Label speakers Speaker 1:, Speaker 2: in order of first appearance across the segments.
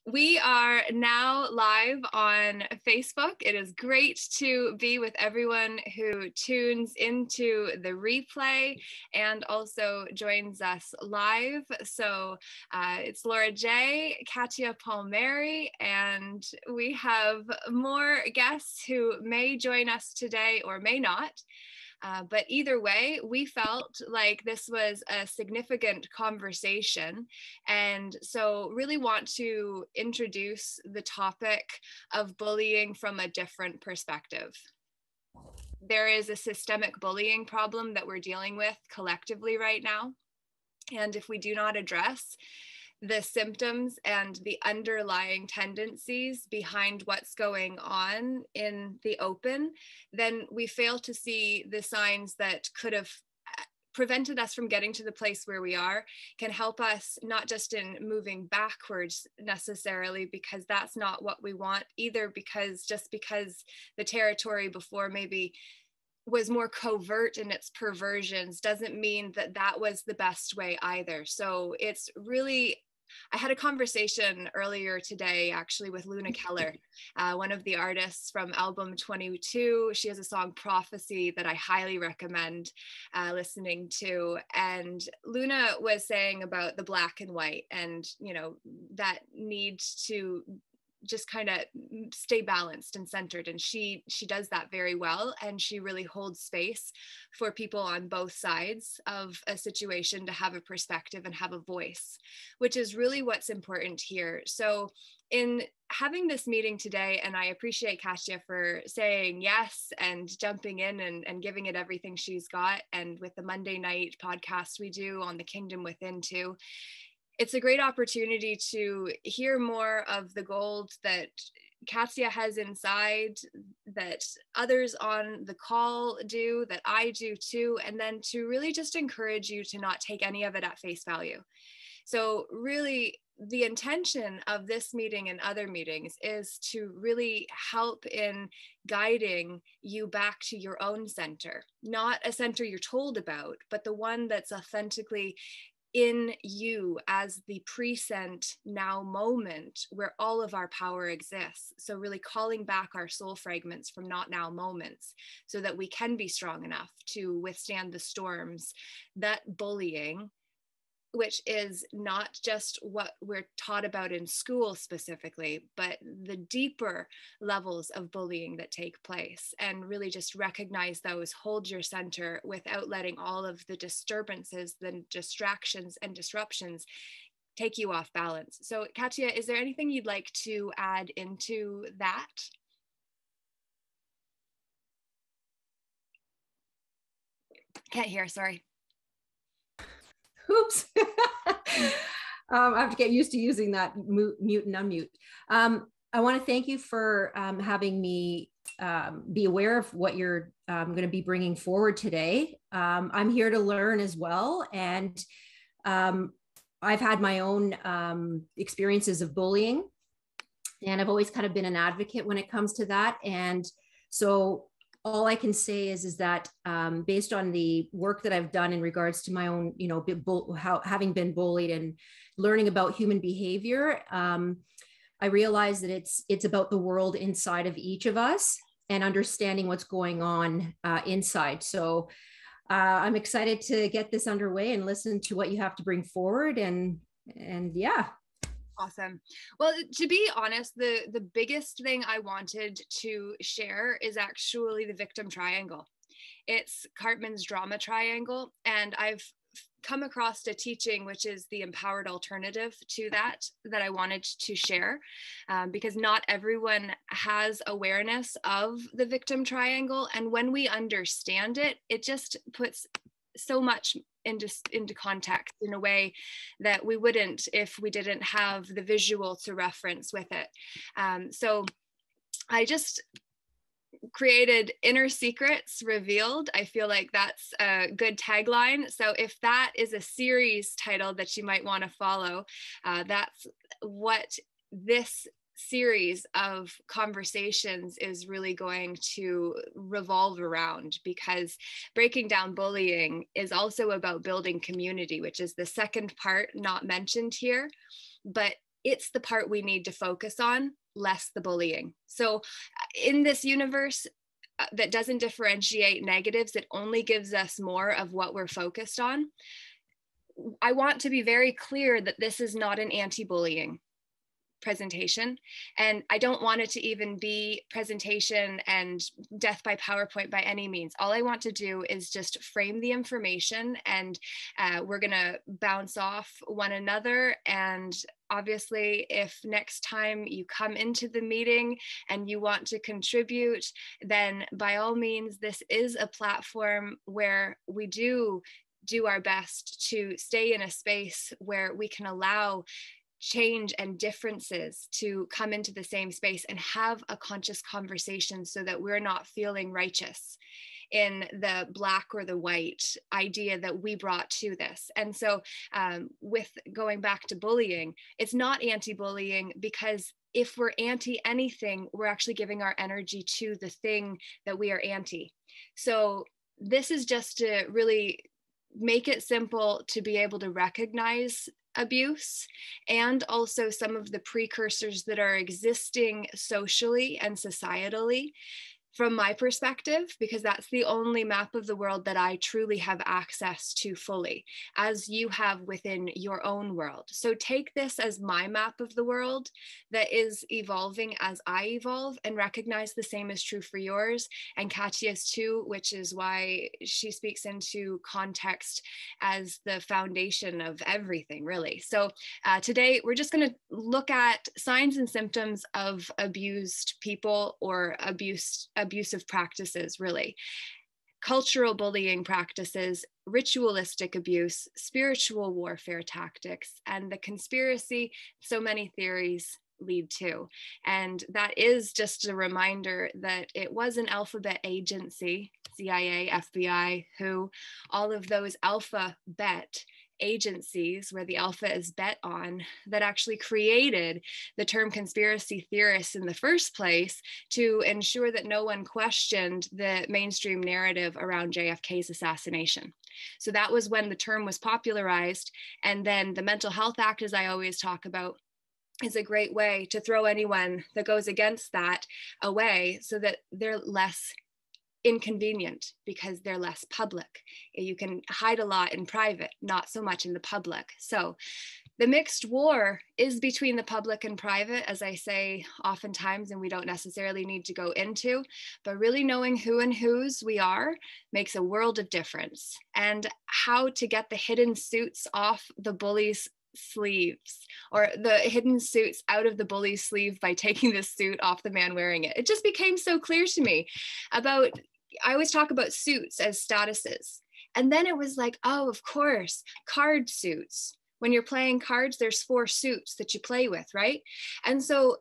Speaker 1: We are now live on Facebook. It is great to be with everyone who tunes into the replay and also joins us live. So it's Laura J, Katia Palmeri, and we have more guests who may join us today or may not. But either way, we felt like this was a significant conversation. And so really want to introduce the topic of bullying from a different perspective. There is a systemic bullying problem that we're dealing with collectively right now. And if we do not address the symptoms and the underlying tendencies behind what's going on in the open, then we fail to see the signs that could have prevented us from getting to the place where we are, can help us not just in moving backwards necessarily, because that's not what we want either, because just because the territory before maybe was more covert in its perversions doesn't mean that that was the best way either. So it's really, I had a conversation earlier today actually with Luna Keller, one of the artists from album 22. She has a song Prophecy that I highly recommend listening to. And Luna was saying about the black and white and, you know, that need to just kind of stay balanced and centered. And she does that very well. And she really holds space for people on both sides of a situation to have a perspective and have a voice, which is really what's important here. So in having this meeting today, and I appreciate Katia for saying yes and jumping in and giving it everything she's got. And with the Monday night podcast we do on the Kingdom Within too, it's a great opportunity to hear more of the gold that Katia has inside, that others on the call do, that I do too, and then to really just encourage you to not take any of it at face value. So really, the intention of this meeting and other meetings is to really help in guiding you back to your own center, not a center you're told about, but the one that's authentically in you as the present now moment where all of our power exists. So really calling back our soul fragments from not now moments so that we can be strong enough to withstand the storms that bullying, which is not just what we're taught about in school specifically, but the deeper levels of bullying that take place, and really just recognize those, hold your center without letting all of the disturbances, the distractions and disruptions take you off balance. So Katia, is there anything you'd like to add into that? Can't hear, sorry.
Speaker 2: Oops. I have to get used to using that mute and unmute. I want to thank you for having me be aware of what you're going to be bringing forward today. I'm here to learn as well. And I've had my own experiences of bullying, and I've always kind of been an advocate when it comes to that. And so all I can say is that based on the work that I've done in regards to my own, you know, having been bullied and learning about human behavior, I realize that it's about the world inside of each of us and understanding what's going on inside. So I'm excited to get this underway and listen to what you have to bring forward. And yeah.
Speaker 1: Awesome. Well, to be honest, the biggest thing I wanted to share is actually the victim triangle. It's Cartman's drama triangle. And I've come across a teaching, which is the empowered alternative to that I wanted to share, because not everyone has awareness of the victim triangle. And when we understand it, it just puts so much into context in a way that we wouldn't if we didn't have the visual to reference with it. So I just created Inner Secrets Revealed. I feel like that's a good tagline. So if that is a series title that you might want to follow, that's what this series of conversations is really going to revolve around, because breaking down bullying is also about building community, which is the second part not mentioned here. But it's the part we need to focus on, less the bullying. So in this universe that doesn't differentiate negatives, it only gives us more of what we're focused on. I want to be very clear that this is not an anti-bullying presentation, and I don't want it to even be presentation and death by PowerPoint by any means. All I want to do is just frame the information, and we're gonna bounce off one another. And obviously, if next time you come into the meeting and you want to contribute, then by all means, this is a platform where we do our best to stay in a space where we can allow change and differences to come into the same space and have a conscious conversation, so that we're not feeling righteous in the black or the white idea that we brought to this. And so with going back to bullying, it's not anti-bullying, because if we're anti anything, we're actually giving our energy to the thing that we are anti. So this is just to really make it simple to be able to recognize abuse, and also some of the precursors that are existing socially and societally from my perspective, because that's the only map of the world that I truly have access to fully, as you have within your own world. So take this as my map of the world that is evolving as I evolve, and recognize the same is true for yours and Katia's too, which is why she speaks into context as the foundation of everything, really. So today we're just going to look at signs and symptoms of abused people, or abusive practices, really. Cultural bullying practices, ritualistic abuse, spiritual warfare tactics, and the conspiracy so many theories lead to. And that is just a reminder that it was an alphabet agency, CIA, FBI, WHO, all of those alphabet agencies where the alpha is bet on, that actually created the term conspiracy theorists in the first place, to ensure that no one questioned the mainstream narrative around JFK's assassination. So that was when the term was popularized. And then the Mental Health Act, as I always talk about, is a great way to throw anyone that goes against that away, so that they're less inconvenient, because they're less public. You can hide a lot in private, not so much in the public. So the mixed war is between the public and private, as I say oftentimes, and we don't necessarily need to go into, but really knowing who and whose we are makes a world of difference. And how to get the hidden suits off the bully's sleeves, or the hidden suits out of the bully's sleeve by taking the suit off the man wearing it. It just became so clear to me about, I always talk about suits as statuses. And then it was like, oh, of course, card suits. When you're playing cards, there's 4 suits that you play with, right? And so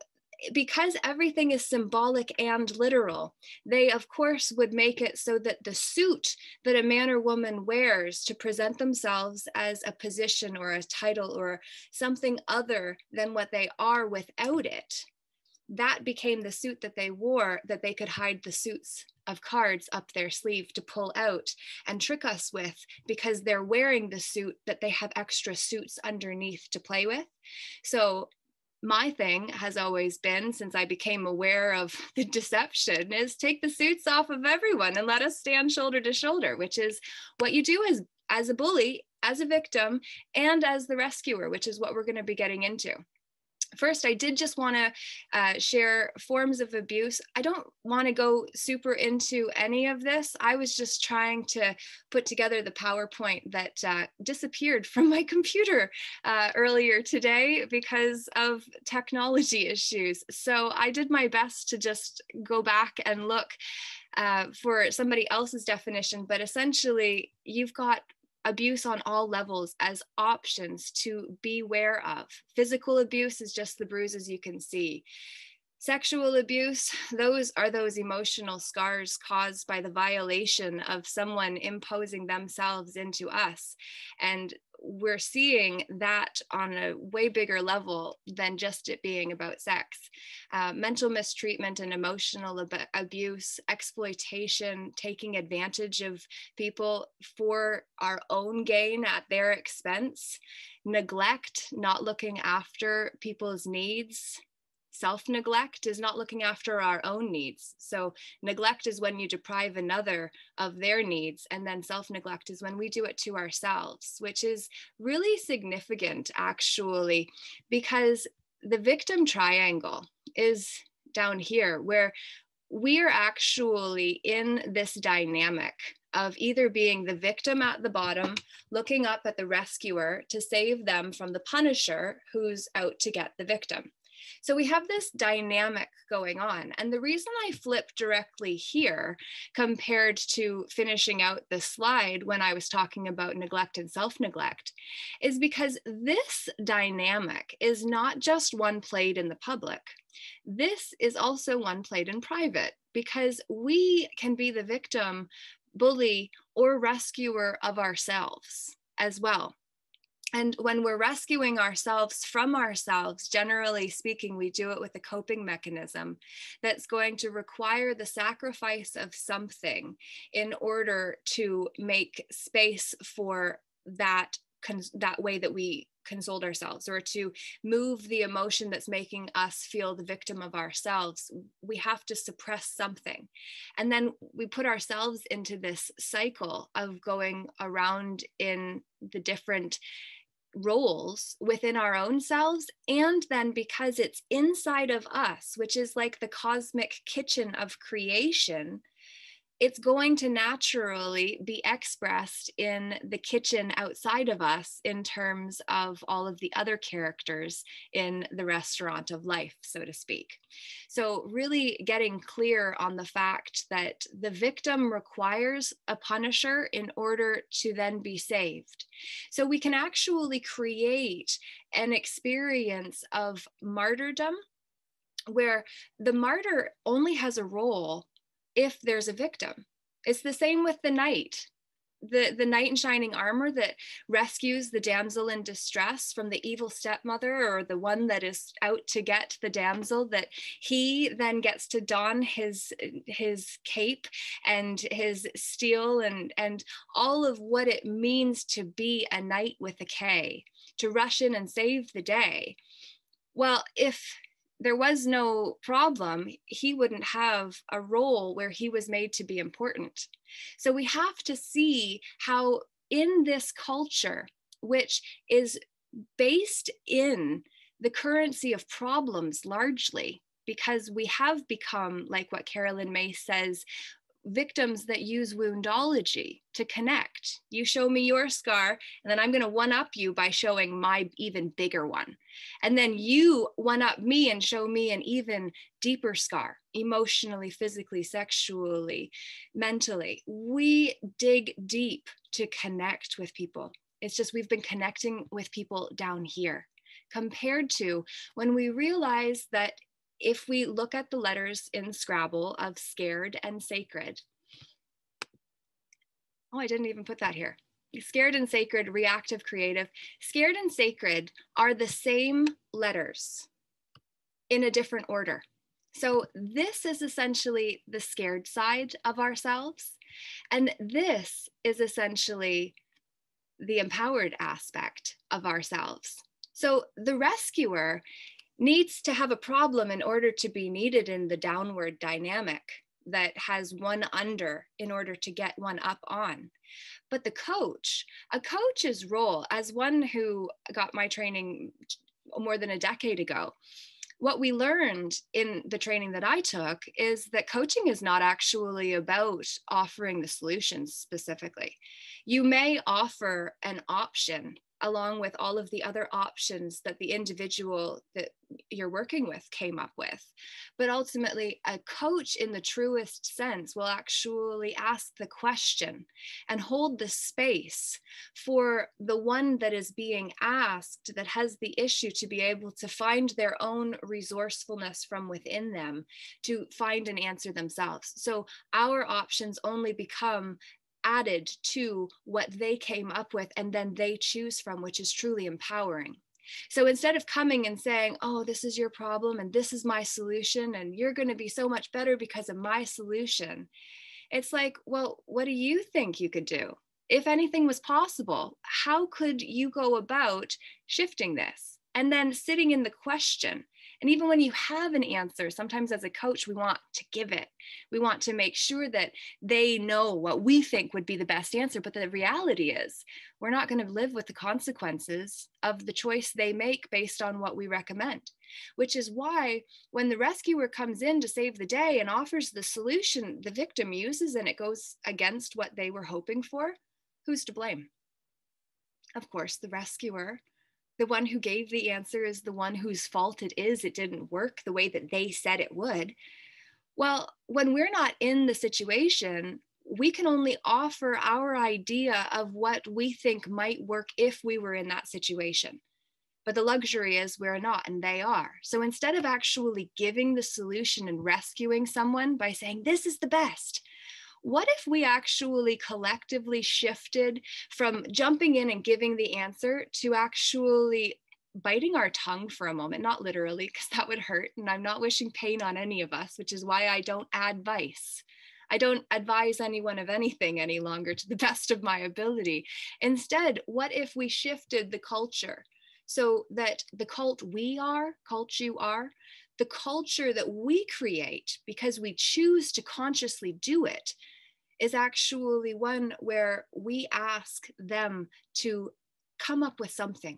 Speaker 1: because everything is symbolic and literal, they of course would make it so that the suit that a man or woman wears to present themselves as a position or a title or something other than what they are without it, that became the suit that they wore, that they could hide the suits of cards up their sleeve to pull out and trick us with, because they're wearing the suit that they have extra suits underneath to play with. So my thing has always been, since I became aware of the deception, is take the suits off of everyone and let us stand shoulder to shoulder, which is what you do as a bully, as a victim, and as the rescuer, which is what we're going to be getting into. First, I did just want to share forms of abuse. I don't want to go super into any of this. I was just trying to put together the PowerPoint that disappeared from my computer earlier today because of technology issues. So I did my best to just go back and look for somebody else's definition, but essentially you've got abuse on all levels as options to be aware of. Physical abuse is just the bruises you can see. Sexual abuse, those are those emotional scars caused by the violation of someone imposing themselves into us. And we're seeing that on a way bigger level than just it being about sex. Mental mistreatment and emotional abuse, exploitation, taking advantage of people for our own gain at their expense, neglect, not looking after people's needs. Self-neglect is not looking after our own needs. So neglect is when you deprive another of their needs, and then self-neglect is when we do it to ourselves, which is really significant actually, because the victim triangle is down here, where we're actually in this dynamic of either being the victim at the bottom, looking up at the rescuer to save them from the punisher who's out to get the victim. So we have this dynamic going on. And the reason I flipped directly here compared to finishing out the slide when I was talking about neglect and self-neglect is because this dynamic is not just one played in the public. This is also one played in private, because we can be the victim, bully, or rescuer of ourselves as well. And when we're rescuing ourselves from ourselves, generally speaking, we do it with a coping mechanism that's going to require the sacrifice of something in order to make space for that way that we console ourselves, or to move the emotion that's making us feel the victim of ourselves. We have to suppress something. And then we put ourselves into this cycle of going around in the different roles within our own selves. And then because it's inside of us, which is like the cosmic kitchen of creation, it's going to naturally be expressed in the kitchen outside of us in terms of all of the other characters in the restaurant of life, so to speak. So really getting clear on the fact that the victim requires a punisher in order to then be saved. So we can actually create an experience of martyrdom where the martyr only has a role if there's a victim. It's the same with the knight. The knight in shining armor that rescues the damsel in distress from the evil stepmother, or the one that is out to get the damsel, that he then gets to don his cape and his steel and all of what it means to be a knight with a K, to rush in and save the day. Well, if there was no problem, he wouldn't have a role where he was made to be important. So we have to see how in this culture, which is based in the currency of problems largely, because we have become, like what Carolyn May says, victims that use woundology to connect. You show me your scar, and then I'm going to one-up you by showing my even bigger one. And then you one-up me and show me an even deeper scar, emotionally, physically, sexually, mentally. We dig deep to connect with people. It's just we've been connecting with people down here, compared to when we realize that if we look at the letters in Scrabble of scared and sacred, oh, I didn't even put that here. Scared and sacred, reactive, creative. Scared and sacred are the same letters in a different order. So this is essentially the scared side of ourselves. And this is essentially the empowered aspect of ourselves. So the rescuer needs to have a problem in order to be needed in the downward dynamic that has one under in order to get one up on. But the coach, a coach's role, as one who got my training more than a decade ago, what we learned in the training that I took is that coaching is not actually about offering the solutions specifically. You may offer an option along with all of the other options that the individual that you're working with came up with. But ultimately, a coach in the truest sense will actually ask the question and hold the space for the one that is being asked, that has the issue, to be able to find their own resourcefulness from within them to find an answer themselves. So our options only become added to what they came up with and then they choose from, which is truly empowering. So instead of coming and saying, oh, this is your problem and this is my solution and you're going to be so much better because of my solution, it's like, well, what do you think you could do? If anything was possible, how could you go about shifting this? And then sitting in the question. And even when you have an answer, sometimes as a coach, we want to give it. We want to make sure that they know what we think would be the best answer. But the reality is, we're not going to live with the consequences of the choice they make based on what we recommend, which is why when the rescuer comes in to save the day and offers the solution the victim uses and it goes against what they were hoping for, who's to blame? Of course, the rescuer. The one who gave the answer is the one whose fault it is. It didn't work the way that they said it would. Well, when we're not in the situation, we can only offer our idea of what we think might work if we were in that situation. But the luxury is we're not and they are. So instead of actually giving the solution and rescuing someone by saying, this is the best, what if we actually collectively shifted from jumping in and giving the answer to actually biting our tongue for a moment, not literally, because that would hurt. And I'm not wishing pain on any of us, which is why I don't advise. I don't advise anyone of anything any longer to the best of my ability. Instead, what if we shifted the culture so that the cult you are, the culture that we create because we choose to consciously do it, is actually one where we ask them to come up with something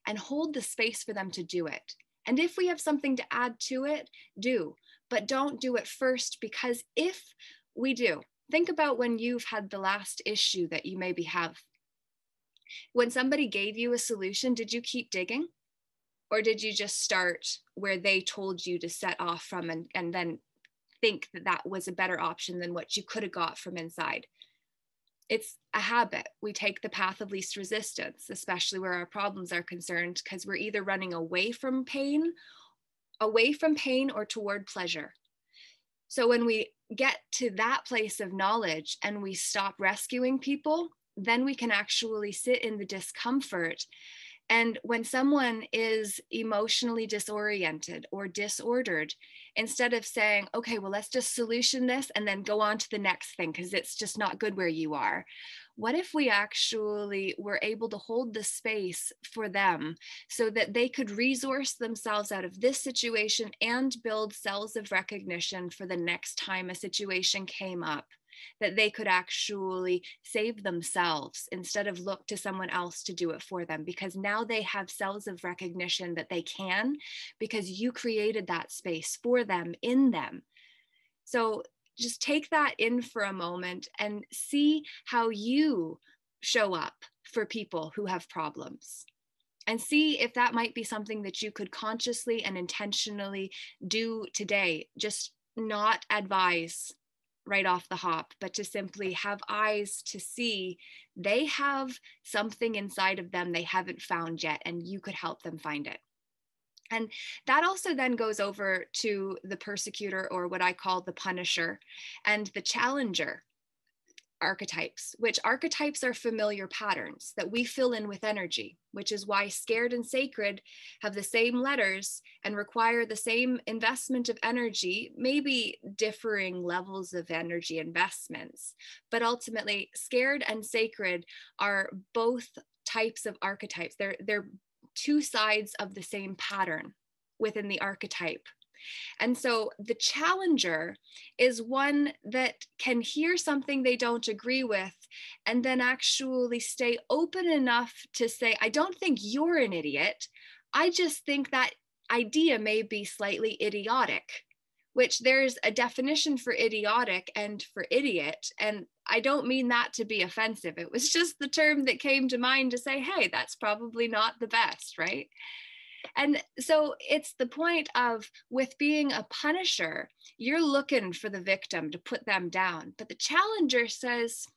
Speaker 1: and hold the space for them to do it. And if we have something to add to it, do, but don't do it first, because if we do, think about when you've had the last issue that you maybe have. When somebody gave you a solution, did you keep digging? Or did you just start where they told you to set off from and then think that that was a better option than what you could have got from inside? It's a habit. We take the path of least resistance, especially where our problems are concerned, because we're either running away from pain or toward pleasure. So when we get to that place of knowledge and we stop rescuing people, then we can actually sit in the discomfort. And when someone is emotionally disoriented or disordered, instead of saying, okay, well, let's just solution this and then go on to the next thing because it's just not good where you are, what if we actually were able to hold the space for them so that they could resource themselves out of this situation and build cells of recognition for the next time a situation came up, that they could actually save themselves instead of look to someone else to do it for them, because now they have cells of recognition that they can, because you created that space for them in them. So just take that in for a moment and see how you show up for people who have problems, and see if that might be something that you could consciously and intentionally do today. Just not advise right off the hop, but to simply have eyes to see they have something inside of them they haven't found yet, and you could help them find it. And that also then goes over to the persecutor, or what I call the punisher, and the challenger archetypes, which archetypes are familiar patterns that we fill in with energy, which is why scared and sacred have the same letters and require the same investment of energy, maybe differing levels of energy investments. But ultimately, scared and sacred are both types of archetypes. They're two sides of the same pattern within the archetype. And so the challenger is one that can hear something they don't agree with and then actually stay open enough to say, I don't think you're an idiot. I just think that idea may be slightly idiotic. which there's a definition for idiotic and for idiot. And I don't mean that to be offensive. It was just the term that came to mind to say, hey, that's probably not the best, right? And so it's the point of, with being a punisher, you're looking for the victim to put them down. But the challenger says,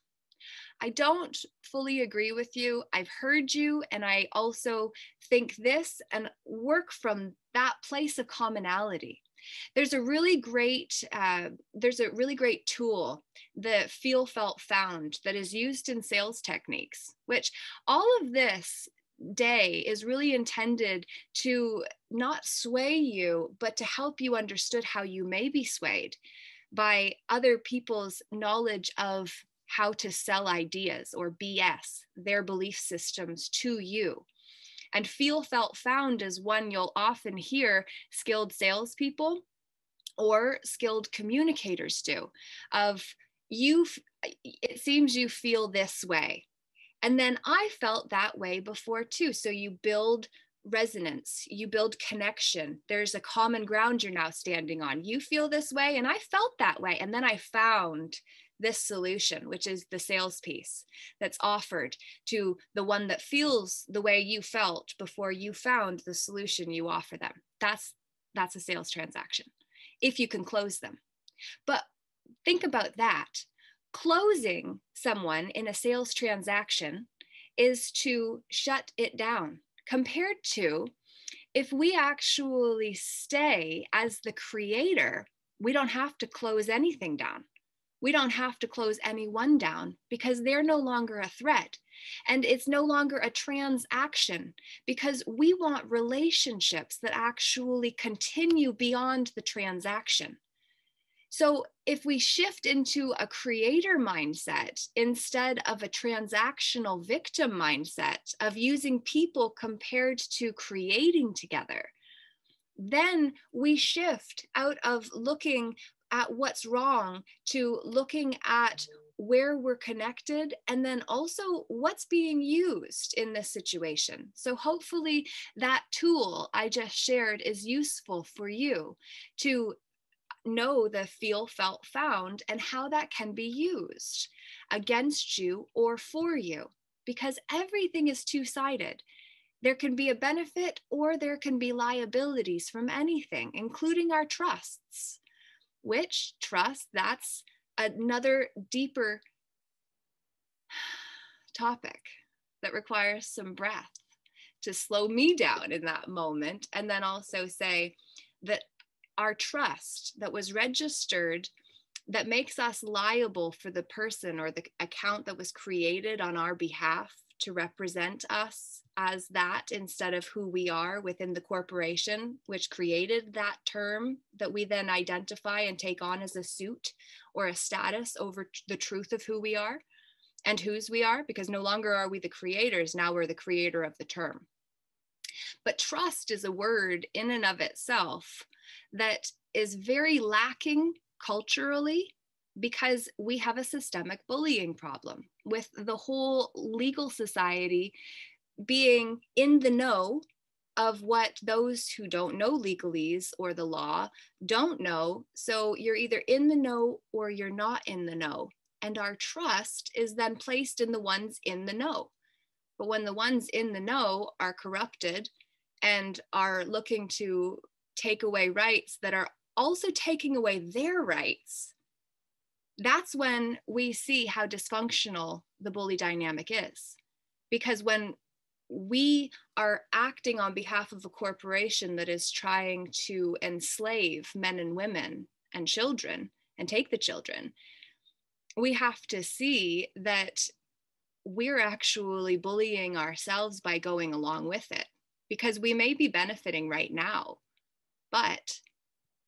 Speaker 1: I don't fully agree with you. I've heard you, and I also think this, and work from that place of commonality. There's a really great tool, the feel, felt, found, that is used in sales techniques, which all of this day is really intended to not sway you, but to help you understand how you may be swayed by other people's knowledge of how to sell ideas or BS, their belief systems, to you. And feel, felt, found is one you'll often hear skilled salespeople or skilled communicators do, of it seems you feel this way. And then I felt that way before too. So you build resonance, you build connection. There's a common ground you're now standing on. You feel this way, and I felt that way. And then I found this solution, which is the sales piece that's offered to the one that feels the way you felt before you found the solution you offer them. That's a sales transaction, if you can close them. But think about that. Closing someone in a sales transaction is to shut it down, compared to if we actually stay as the creator, we don't have to close anything down. We don't have to close anyone down, because they're no longer a threat. And it's no longer a transaction, because we want relationships that actually continue beyond the transaction. So if we shift into a creator mindset instead of a transactional victim mindset of using people compared to creating together, then we shift out of looking at what's wrong to looking at where we're connected, and then also what's being used in this situation. So hopefully that tool I just shared is useful for you to know the feel, felt, found, and how that can be used against you or for you, because everything is two-sided. There can be a benefit or there can be liabilities from anything, including our trusts, which trust, that's another deeper topic that requires some breath to slow me down in that moment. And then also say that our trust that was registered, that makes us liable for the person or the account that was created on our behalf to represent us as that instead of who we are within the corporation, which created that term that we then identify and take on as a suit or a status over the truth of who we are and whose we are, because no longer are we the creators, now we're the creator of the term. But trust is a word in and of itself that is very lacking culturally, because we have a systemic bullying problem with the whole legal society being in the know of what those who don't know legalese or the law don't know. So you're either in the know or you're not in the know. And our trust is then placed in the ones in the know. But when the ones in the know are corrupted and are looking to take away rights that are also taking away their rights, that's when we see how dysfunctional the bully dynamic is. Because when we are acting on behalf of a corporation that is trying to enslave men and women and children and take the children, we have to see that we're actually bullying ourselves by going along with it, because we may be benefiting right now, but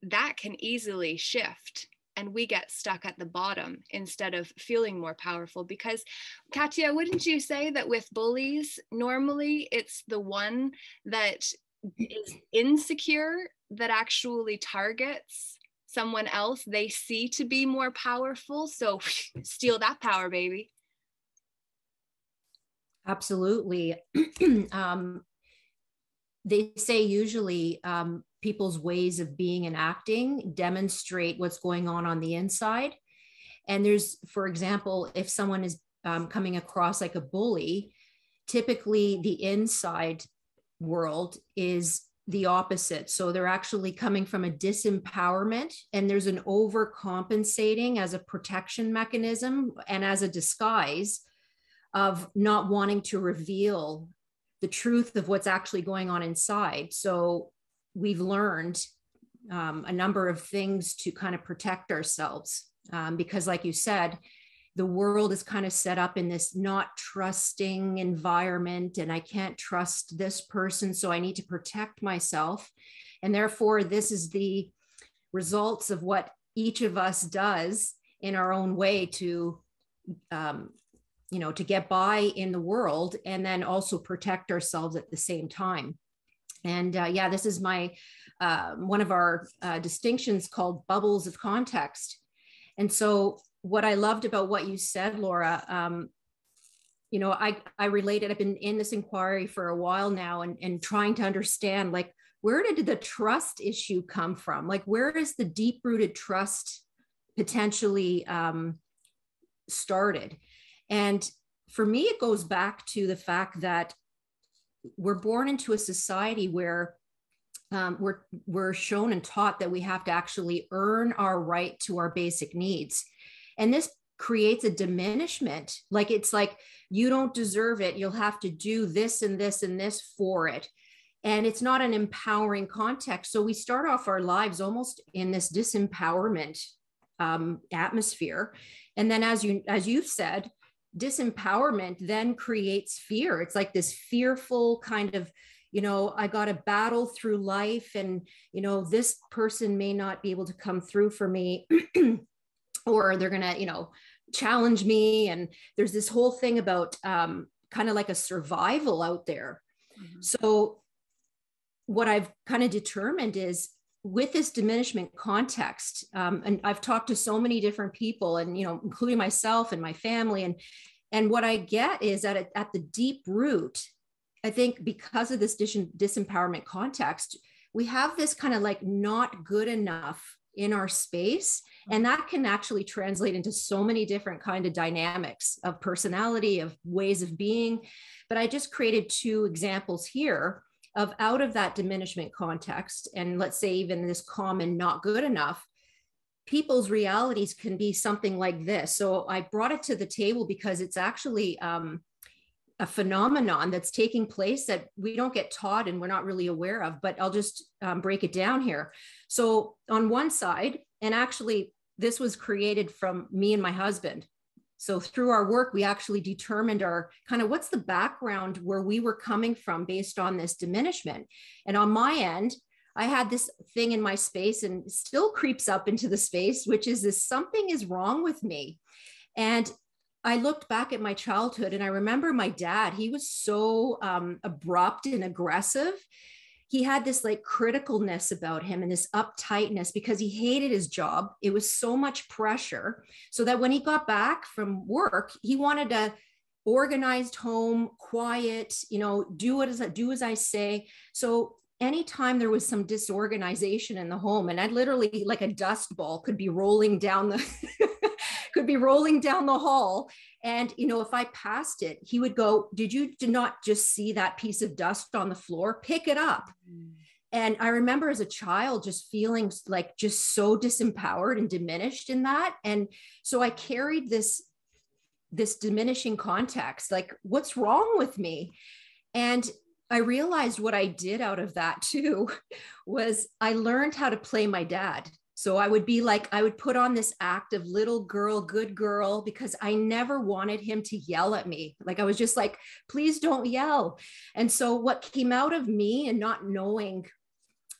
Speaker 1: that can easily shift and we get stuck at the bottom instead of feeling more powerful. Because Katia, wouldn't you say that with bullies, normally it's the one that is insecure that actually targets someone else they see to be more powerful? So steal that power, baby.
Speaker 2: Absolutely. They say usually people's ways of being and acting demonstrate what's going on the inside. And there's, for example, if someone is coming across like a bully, typically the inside world is the opposite. So they're actually coming from a disempowerment, and there's an overcompensating as a protection mechanism and as a disguise of not wanting to reveal the truth of what's actually going on inside. So we've learned a number of things to kind of protect ourselves, because like you said, the world is kind of set up in this not trusting environment, and I can't trust this person, so I need to protect myself. And therefore, this is the results of what each of us does in our own way to, to get by in the world, and then also protect ourselves at the same time. And this is my one of our distinctions called bubbles of context. And so what I loved about what you said, Laura, I related, I've been in this inquiry for a while now, and trying to understand, like, where did the trust issue come from? Like, where is the deep-rooted trust potentially started? And for me, it goes back to the fact that we're born into a society where we're shown and taught that we have to actually earn our right to our basic needs. And this creates a diminishment. Like, it's like, you don't deserve it. You'll have to do this and this and this for it. And it's not an empowering context. So we start off our lives almost in this disempowerment atmosphere. And then as you've said, disempowerment then creates fear. It's like this fearful kind of, I got to battle through life, and, this person may not be able to come through for me, or they're going to, challenge me. And there's this whole thing about kind of like a survival out there. Mm-hmm. So what I've kind of determined is, with this diminishment context, and I've talked to so many different people, and, including myself and my family, and what I get is that at the deep root, I think because of this disempowerment context, we have this kind of like not good enough in our space. And that can actually translate into so many different kind of dynamics of personality, of ways of being. But I just created 2 examples here of out of that diminishment context. And let's say even this common not good enough, people's realities can be something like this. So I brought it to the table because it's actually a phenomenon that's taking place that we don't get taught and we're not really aware of, but I'll just break it down here. So on one side, and actually this was created from me and my husband. So through our work, we actually determined our kind of what's the background where we were coming from based on this diminishment. And on my end, I had this thing in my space, and still creeps up into the space, which is this: something is wrong with me. And I looked back at my childhood, and I remember my dad, he was so abrupt and aggressive. He had this like criticalness about him and this uptightness because he hated his job. It was so much pressure. So that when he got back from work, he wanted a organized home, quiet, do as I say. So anytime there was some disorganization in the home, and I literally, like a dust ball could be rolling down the hall. And, if I passed it, he would go, did not just see that piece of dust on the floor? Pick it up. Mm. And I remember as a child just feeling like just so disempowered and diminished in that. And so I carried this diminishing context, like, what's wrong with me? And I realized what I did out of that too was I learned how to play my dad. So I would be like, I would put on this act of little girl, good girl, because I never wanted him to yell at me. Like, I was just like, please don't yell. And so what came out of me, and not knowing,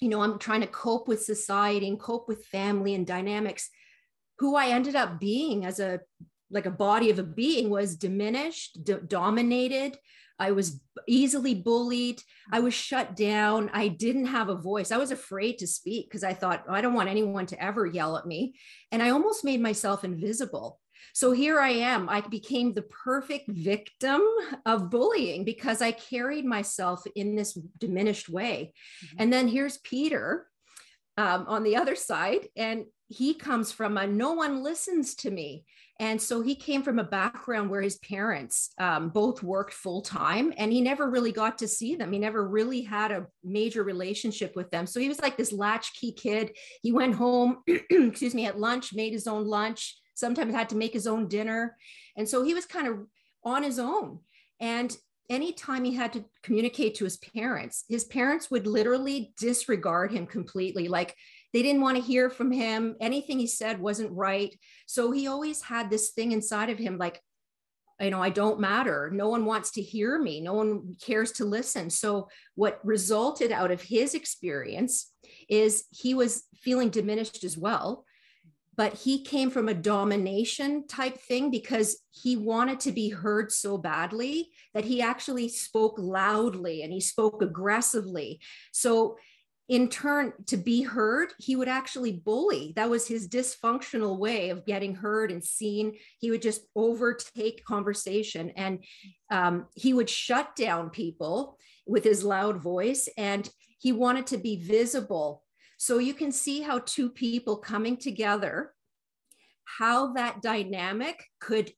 Speaker 2: I'm trying to cope with society and cope with family and dynamics, who I ended up being as a body of a being was diminished, dominated. I was easily bullied. I was shut down. I didn't have a voice. I was afraid to speak because I thought, I don't want anyone to ever yell at me. And I almost made myself invisible. So here I am. I became the perfect victim of bullying because I carried myself in this diminished way. Mm-hmm. And then here's Peter, on the other side. And he comes from a no one listens to me. And so he came from a background where his parents both worked full time, and he never really got to see them. He never really had a major relationship with them. So he was like this latchkey kid. He went home, excuse me, at lunch, made his own lunch, sometimes had to make his own dinner. And so he was kind of on his own. And anytime he had to communicate to his parents would literally disregard him completely. Like, they didn't want to hear from him. Anything he said wasn't right. So he always had this thing inside of him, like, I don't matter. No one wants to hear me. No one cares to listen. So what resulted out of his experience is he was feeling diminished as well. But he came from a domination type thing because he wanted to be heard so badly that he actually spoke loudly and he spoke aggressively. So in turn, to be heard, he would actually bully. That was his dysfunctional way of getting heard and seen. He would just overtake conversation, and he would shut down people with his loud voice, and he wanted to be visible. So you can see how two people coming together, how that dynamic could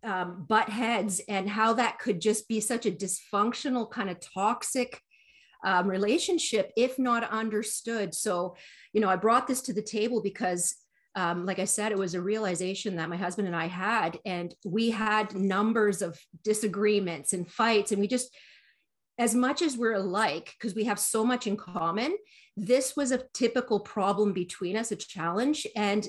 Speaker 2: butt heads, and how that could just be such a dysfunctional kind of toxic relationship if not understood. So, I brought this to the table because, like I said, it was a realization that my husband and I had, and we had numbers of disagreements and fights, and we just, as much as we're alike, because we have so much in common, this was a typical problem between us, a challenge. And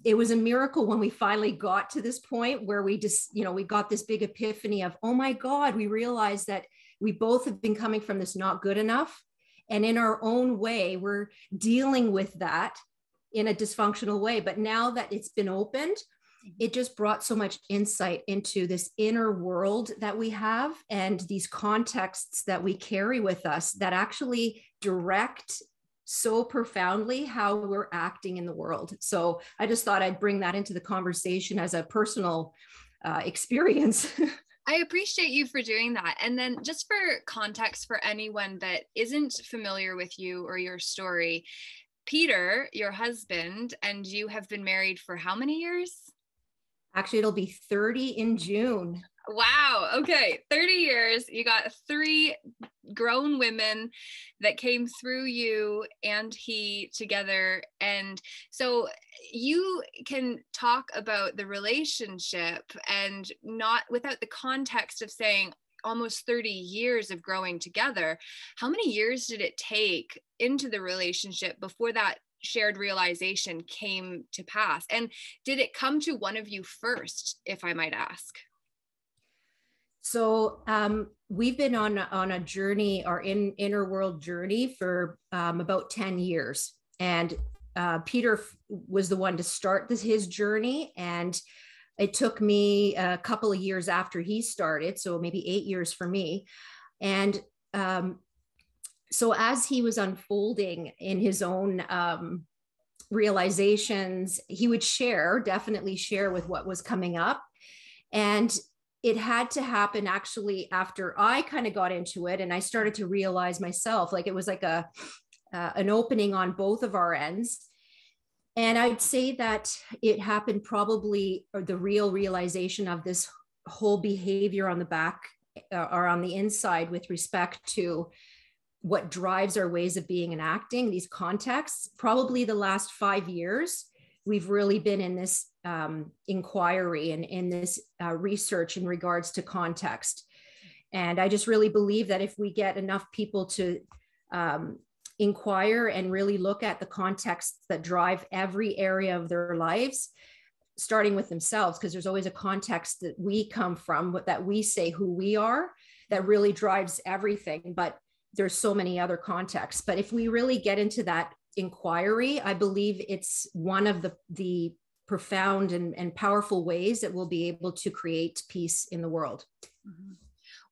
Speaker 2: it was a miracle when we finally got to this point where we just, we got this big epiphany of, oh my God, we realized that we both have been coming from this not good enough. And in our own way, we're dealing with that in a dysfunctional way. But now that it's been opened, it just brought so much insight into this inner world that we have and these contexts that we carry with us that actually direct so profoundly how we're acting in the world. So I just thought I'd bring that into the conversation as a personal experience.
Speaker 1: I appreciate you for doing that. And then just for context for anyone that isn't familiar with you or your story, Peter, your husband, and you have been married for how many years?
Speaker 2: Actually, it'll be 30 in June.
Speaker 1: Wow. Okay. 30 years. You got 3 grown women that came through you and he together. And so you can talk about the relationship and not without the context of saying almost 30 years of growing together. How many years did it take into the relationship before that shared realization came to pass? And did it come to one of you first, if I might ask?
Speaker 2: So we've been on a journey, our inner world journey, for about 10 years. And Peter was the one to start his journey. And it took me a couple of years after he started, so maybe 8 years for me. And so as he was unfolding in his own realizations, he would definitely share with what was coming up. And it had to happen actually after I kind of got into it and I started to realize myself, like it was like an opening on both of our ends. And I'd say that it happened probably, or the real realization of this whole behavior on the back or on the inside with respect to what drives our ways of being and acting, these contexts, probably the last 5 years, we've really been in this inquiry and in this research in regards to context. And I just really believe that if we get enough people to inquire and really look at the contexts that drive every area of their lives, starting with themselves, because there's always a context that we come from, that we say who we are, that really drives everything. But there's so many other contexts. But if we really get into that inquiry, I believe it's one of the profound and powerful ways that we'll be able to create peace in the world.
Speaker 1: Mm-hmm.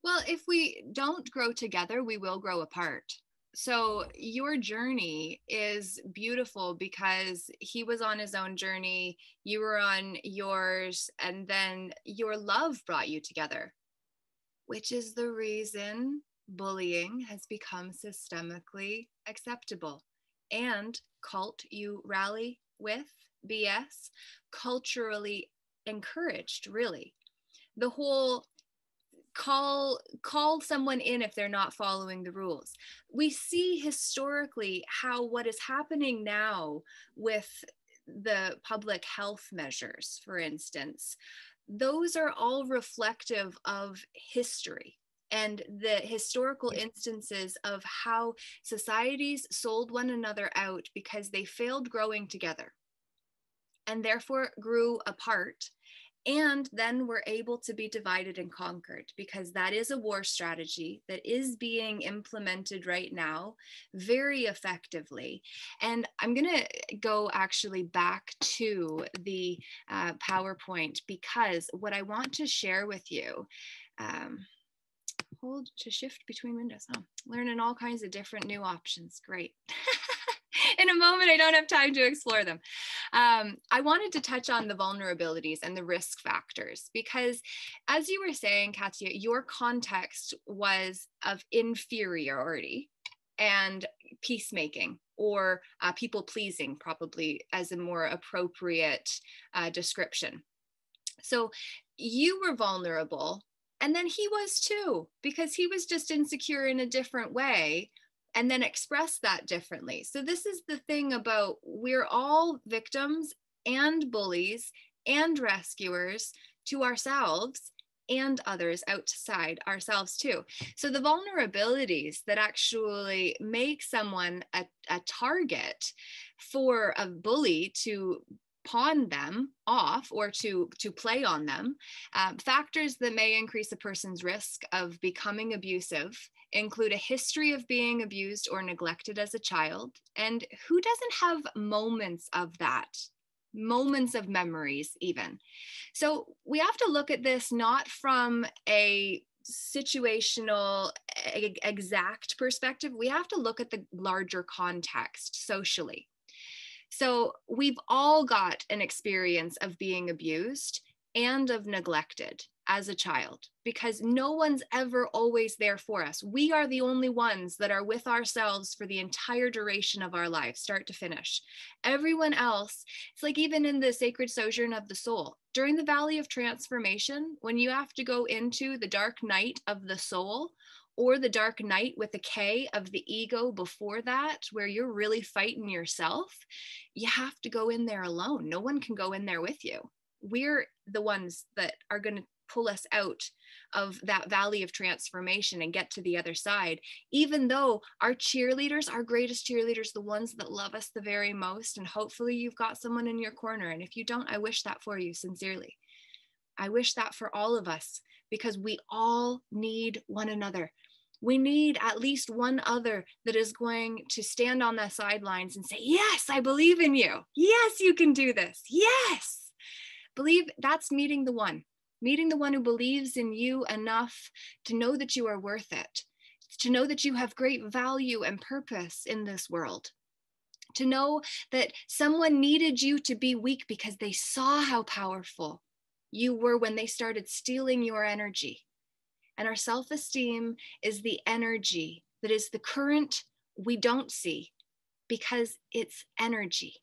Speaker 1: Well, if we don't grow together, we will grow apart. So your journey is beautiful because he was on his own journey, you were on yours, and then your love brought you together, which is the reason bullying has become systemically acceptable. and cult you rally with, BS, culturally encouraged, really. The whole call someone in if they're not following the rules. We see historically how what is happening now with the public health measures, for instance, those are all reflective of history and the historical instances of how societies sold one another out because they failed growing together and therefore grew apart, and then were able to be divided and conquered, because that is a war strategy that is being implemented right now very effectively. And I'm going to go actually back to the PowerPoint, because what I want to share with you, hold to shift between windows. Oh, learning all kinds of different new options. Great. In a moment, I don't have time to explore them. I wanted to touch on the vulnerabilities and the risk factors, because as you were saying, Katia, your context was of inferiority and peacemaking, or people pleasing, probably as a more appropriate description. So you were vulnerable, and then he was too, because he was just insecure in a different way, and then express that differently. So this is the thing about, we're all victims and bullies and rescuers to ourselves and others outside ourselves too. So the vulnerabilities that actually make someone a target for a bully to pawn them off or to play on them, factors that may increase a person's risk of becoming abusive include a history of being abused or neglected as a child. And who doesn't have moments of that? Moments of memories even. So we have to look at this not from a situational exact perspective. We have to look at the larger context socially. So we've all got an experience of being abused and of neglected as a child, because no one's ever always there for us. We are the only ones that are with ourselves for the entire duration of our life, start to finish. Everyone else, it's like even in the sacred sojourn of the soul, during the valley of transformation, when you have to go into the dark night of the soul, or the dark night with a K of the ego before that, where you're really fighting yourself, you have to go in there alone. No one can go in there with you. We're the ones that are going to pull us out of that valley of transformation and get to the other side, even though our cheerleaders, our greatest cheerleaders, the ones that love us the very most, and hopefully you've got someone in your corner. And if you don't, I wish that for you sincerely. I wish that for all of us, because we all need one another. We need at least one other that is going to stand on the sidelines and say, yes, I believe in you. Yes, you can do this. Yes. Believe. That's meeting the one who believes in you enough to know that you are worth it, to know that you have great value and purpose in this world, to know that someone needed you to be weak because they saw how powerful you were when they started stealing your energy. And our self-esteem is the energy that is the current we don't see, because it's energy.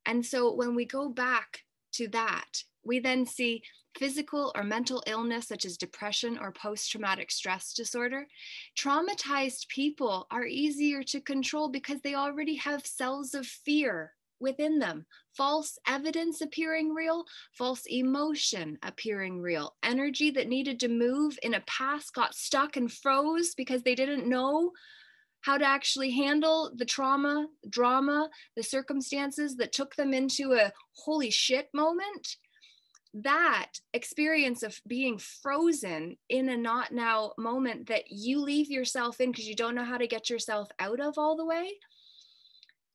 Speaker 1: And so when we go back to that, we then see physical or mental illness, such as depression or post-traumatic stress disorder. Traumatized people are easier to control because they already have cells of fear within them. False evidence appearing real, false emotion appearing real. Energy that needed to move in a past got stuck and froze because they didn't know how to actually handle the trauma, drama, the circumstances that took them into a holy shit moment. That experience of being frozen in a not now moment that you leave yourself in because you don't know how to get yourself out of all the way,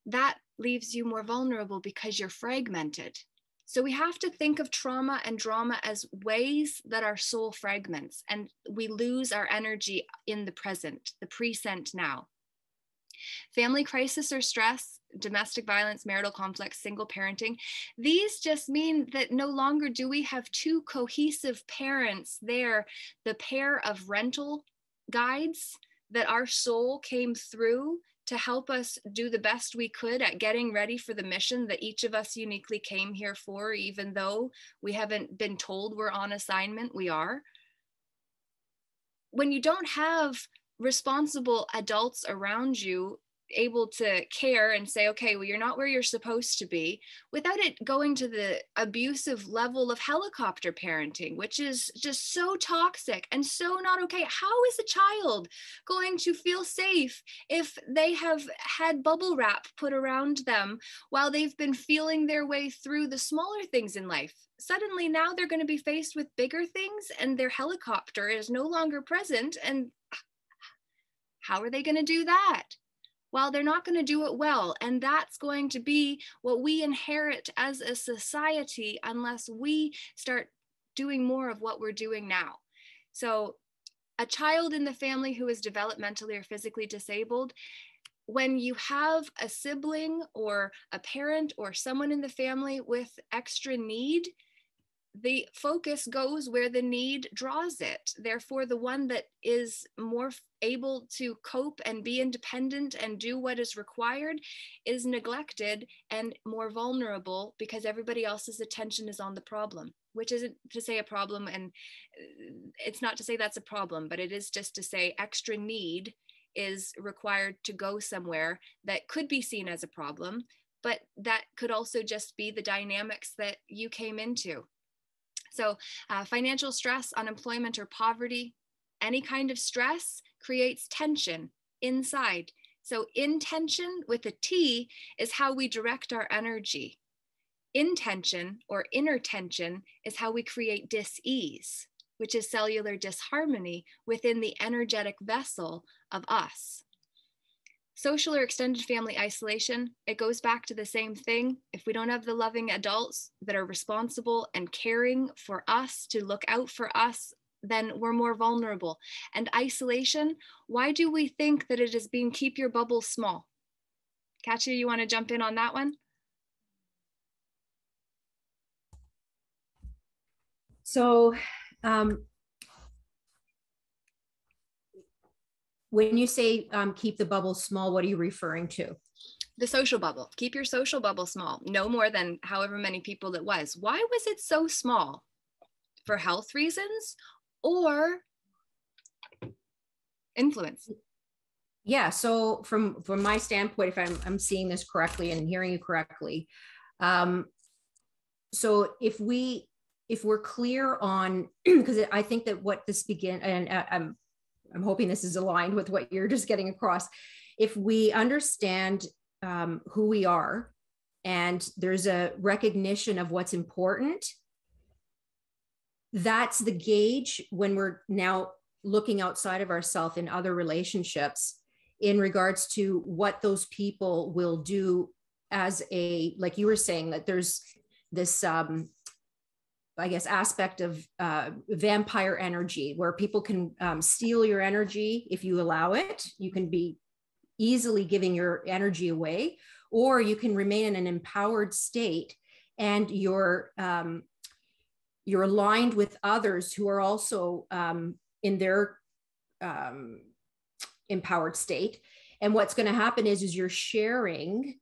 Speaker 1: that leaves you more vulnerable because you're fragmented. So we have to think of trauma and drama as ways that our soul fragments, and we lose our energy in the present, the present now. Family crisis or stress, domestic violence, marital conflicts, single parenting, these just mean that no longer do we have two cohesive parents there, the pair of rental guides that our soul came through to help us do the best we could at getting ready for the mission that each of us uniquely came here for, even though we haven't been told we're on assignment, we are. When you don't have responsible adults around you able to care and say, okay, well, you're not where you're supposed to be, without it going to the abusive level of helicopter parenting, which is just so toxic and so not okay. How is a child going to feel safe if they have had bubble wrap put around them while they've been feeling their way through the smaller things in life? Suddenly now they're going to be faced with bigger things and their helicopter is no longer present. And how are they going to do that? Well, they're not going to do it well. And that's going to be what we inherit as a society unless we start doing more of what we're doing now. So a child in the family who is developmentally or physically disabled, when you have a sibling or a parent or someone in the family with extra need, the focus goes where the need draws it. Therefore, the one that is more able to cope and be independent and do what is required is neglected and more vulnerable because everybody else's attention is on the problem, which isn't to say a problem. And it's not to say that's a problem, but it is just to say extra need is required to go somewhere that could be seen as a problem, but that could also just be the dynamics that you came into. So financial stress, unemployment, or poverty, any kind of stress creates tension inside. So intention with a T is how we direct our energy. Intention or inner tension is how we create dis-ease, which is cellular disharmony within the energetic vessel of us. Social or extended family isolation, it goes back to the same thing. If we don't have the loving adults that are responsible and caring for us to look out for us, then we're more vulnerable. And isolation, why do we think that it is being keep your bubble small? Katia, you want to jump in on that one?
Speaker 2: So, when you say keep the bubble small, what are you referring to?
Speaker 1: The social bubble. Keep your social bubble small. No more than however many people it was. Why was it so small? For health reasons or influence?
Speaker 2: Yeah. So from my standpoint, if I'm seeing this correctly and hearing you correctly, so if we're clear on, because I think that what this and I'm hoping this is aligned with what you're just getting across. If we understand who we are and there's a recognition of what's important, that's the gauge when we're now looking outside of ourselves in other relationships in regards to what those people will do as a, like you were saying, that there's this, I guess, aspect of vampire energy where people can steal your energy if you allow it. You can be easily giving your energy away, or you can remain in an empowered state and you're aligned with others who are also in their empowered state. And what's going to happen is you're sharing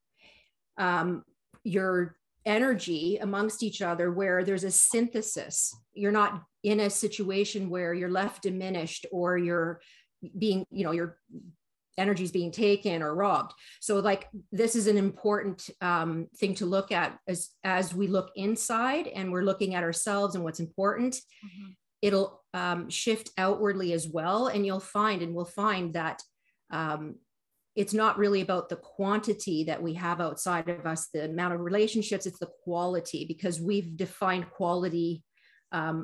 Speaker 2: your energy amongst each other where there's a synthesis. You're not in a situation where you're left diminished or you're being, your energy is being taken or robbed. So like, this is an important thing to look at as we look inside and we're looking at ourselves and what's important. Mm-hmm. It'll shift outwardly as well. And we'll find that it's not really about the quantity that we have outside of us, the amount of relationships, it's the quality, because we've defined quality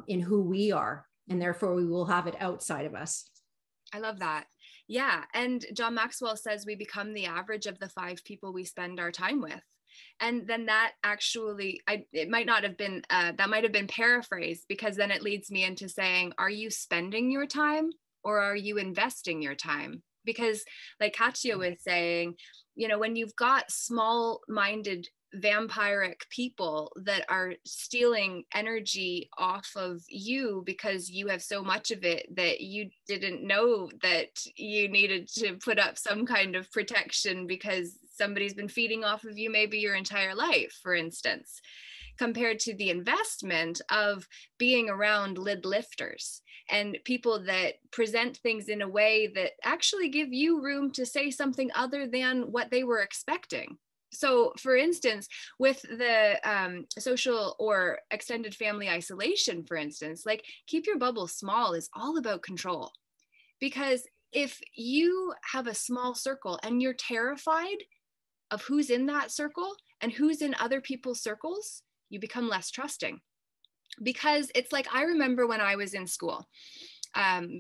Speaker 2: in who we are, and therefore we will have it outside of us.
Speaker 1: I love that. Yeah. And John Maxwell says we become the average of the 5 people we spend our time with. And then that actually, it might not have been, that might have been paraphrased, because then it leads me into saying, are you spending your time or are you investing your time? Because like Katia was saying, when you've got small-minded vampiric people that are stealing energy off of you because you have so much of it that you didn't know that you needed to put up some kind of protection because somebody's been feeding off of you maybe your entire life, for instance, compared to the investment of being around lid lifters and people that present things in a way that actually give you room to say something other than what they were expecting. So for instance, with the social or extended family isolation, for instance, like keep your bubble small is all about control. Because if you have a small circle and you're terrified of who's in that circle and who's in other people's circles, you become less trusting. Because it's like, I remember when I was in school,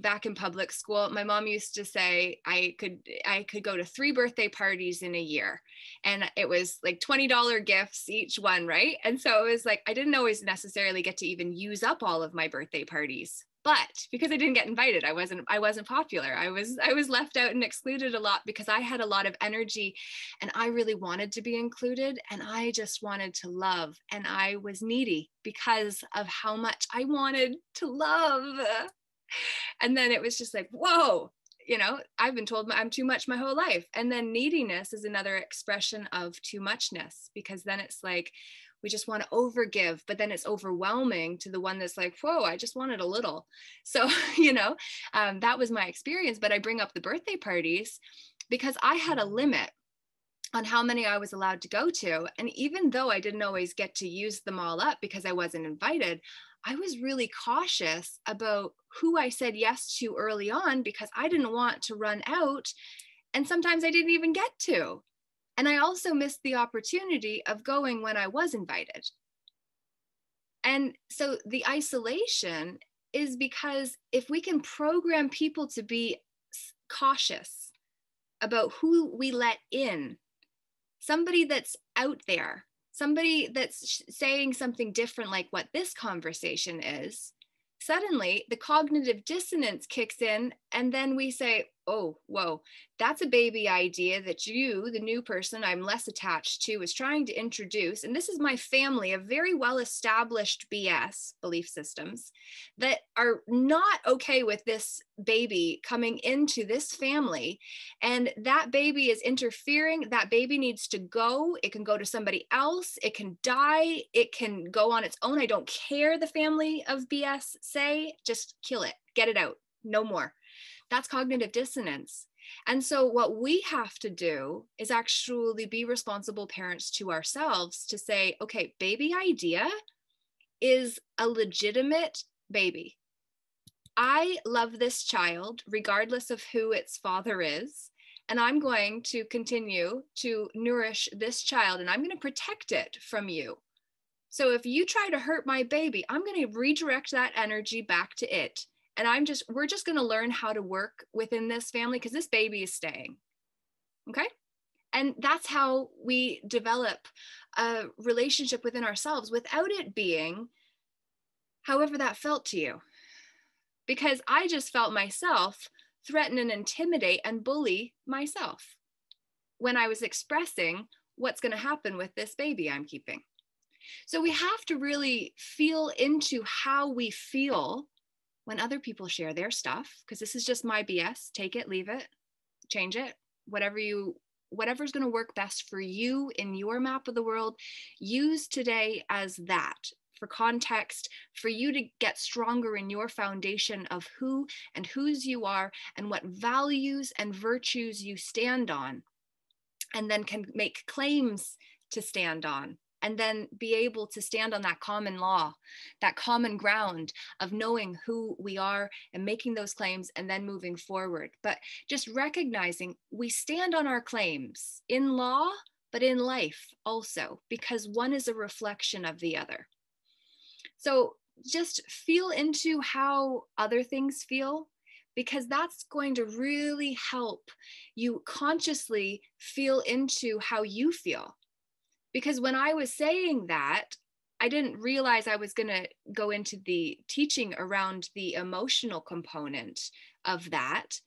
Speaker 1: back in public school, my mom used to say I could go to 3 birthday parties in a year, and it was like $20 gifts each one, right? And so it was like I didn't always necessarily get to even use up all of my birthday parties, but because I didn't get invited, I wasn't popular. I was left out and excluded a lot because I had a lot of energy, and I really wanted to be included, and I just wanted to love, and I was needy because of how much I wanted to love. And then it was just like, whoa, I've been told I'm too much my whole life. And then neediness is another expression of too muchness, because then it's like, we just want to overgive, but then it's overwhelming to the one that's like, whoa, I just wanted a little. So, that was my experience. But I bring up the birthday parties because I had a limit on how many I was allowed to go to. And even though I didn't always get to use them all up because I wasn't invited, I was really cautious about who I said yes to early on because I didn't want to run out. And sometimes I didn't even get to. And I also missed the opportunity of going when I was invited. And so the isolation is because if we can program people to be cautious about who we let in, somebody that's out there, somebody that's saying something different like what this conversation is, suddenly the cognitive dissonance kicks in, and then we say, oh, whoa, that's a baby idea that you, the new person I'm less attached to, is trying to introduce. And this is my family of very well-established BS belief systems that are not okay with this baby coming into this family. And that baby is interfering. That baby needs to go. It can go to somebody else. It can die. It can go on its own. I don't care the family of BS say, just kill it, get it out, no more. That's cognitive dissonance. And so what we have to do is actually be responsible parents to ourselves to say, okay, baby idea is a legitimate baby. I love this child regardless of who its father is, and I'm going to continue to nourish this child, and I'm going to protect it from you. So if you try to hurt my baby, I'm going to redirect that energy back to it. And we're just going to learn how to work within this family because this baby is staying. Okay. And that's how we develop a relationship within ourselves without it being however that felt to you. Because I just felt myself threaten and intimidate and bully myself when I was expressing what's going to happen with this baby I'm keeping. So we have to really feel into how we feel when other people share their stuff, because this is just my BS. Take it, leave it, change it, whatever's going to work best for you in your map of the world. Use today as that for context, for you to get stronger in your foundation of who and whose you are and what values and virtues you stand on, and then can make claims to stand on. And then be able to stand on that common law, that common ground of knowing who we are and making those claims and then moving forward. But just recognizing we stand on our claims in law, but in life also, because one is a reflection of the other. So just feel into how other things feel, because that's going to really help you consciously feel into how you feel. Because when I was saying that, I didn't realize I was going to go into the teaching around the emotional component of that.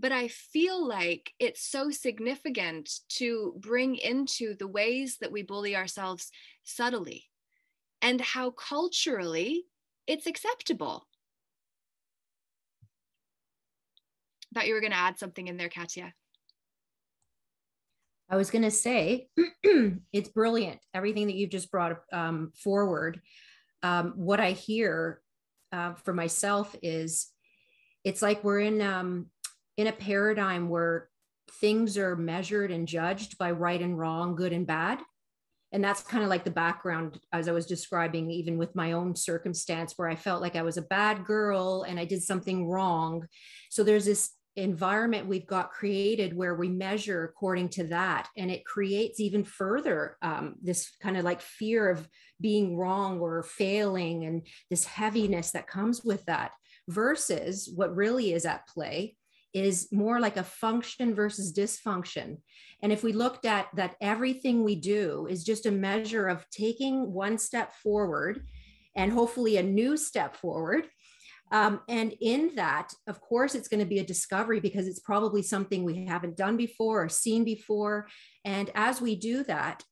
Speaker 1: But I feel like it's so significant to bring into the ways that we bully ourselves subtly and how culturally it's acceptable. Thought you were going to add something in there, Katia.
Speaker 2: I was going to say, it's brilliant. Everything that you've just brought forward. What I hear for myself is, it's like we're in a paradigm where things are measured and judged by right and wrong, good and bad. And that's kind of like the background, as I was describing, even with my own circumstance, where I felt like I was a bad girl and I did something wrong. So there's this environment we've got created where we measure according to that, and it creates even further this kind of like fear of being wrong or failing, and this heaviness that comes with that, versus what really is at play is more like a function versus dysfunction. And if we looked at that, everything we do is just a measure of taking one step forward and hopefully a new step forward. And in that, of course, it's going to be a discovery, because it's probably something we haven't done before or seen before. And as we do that,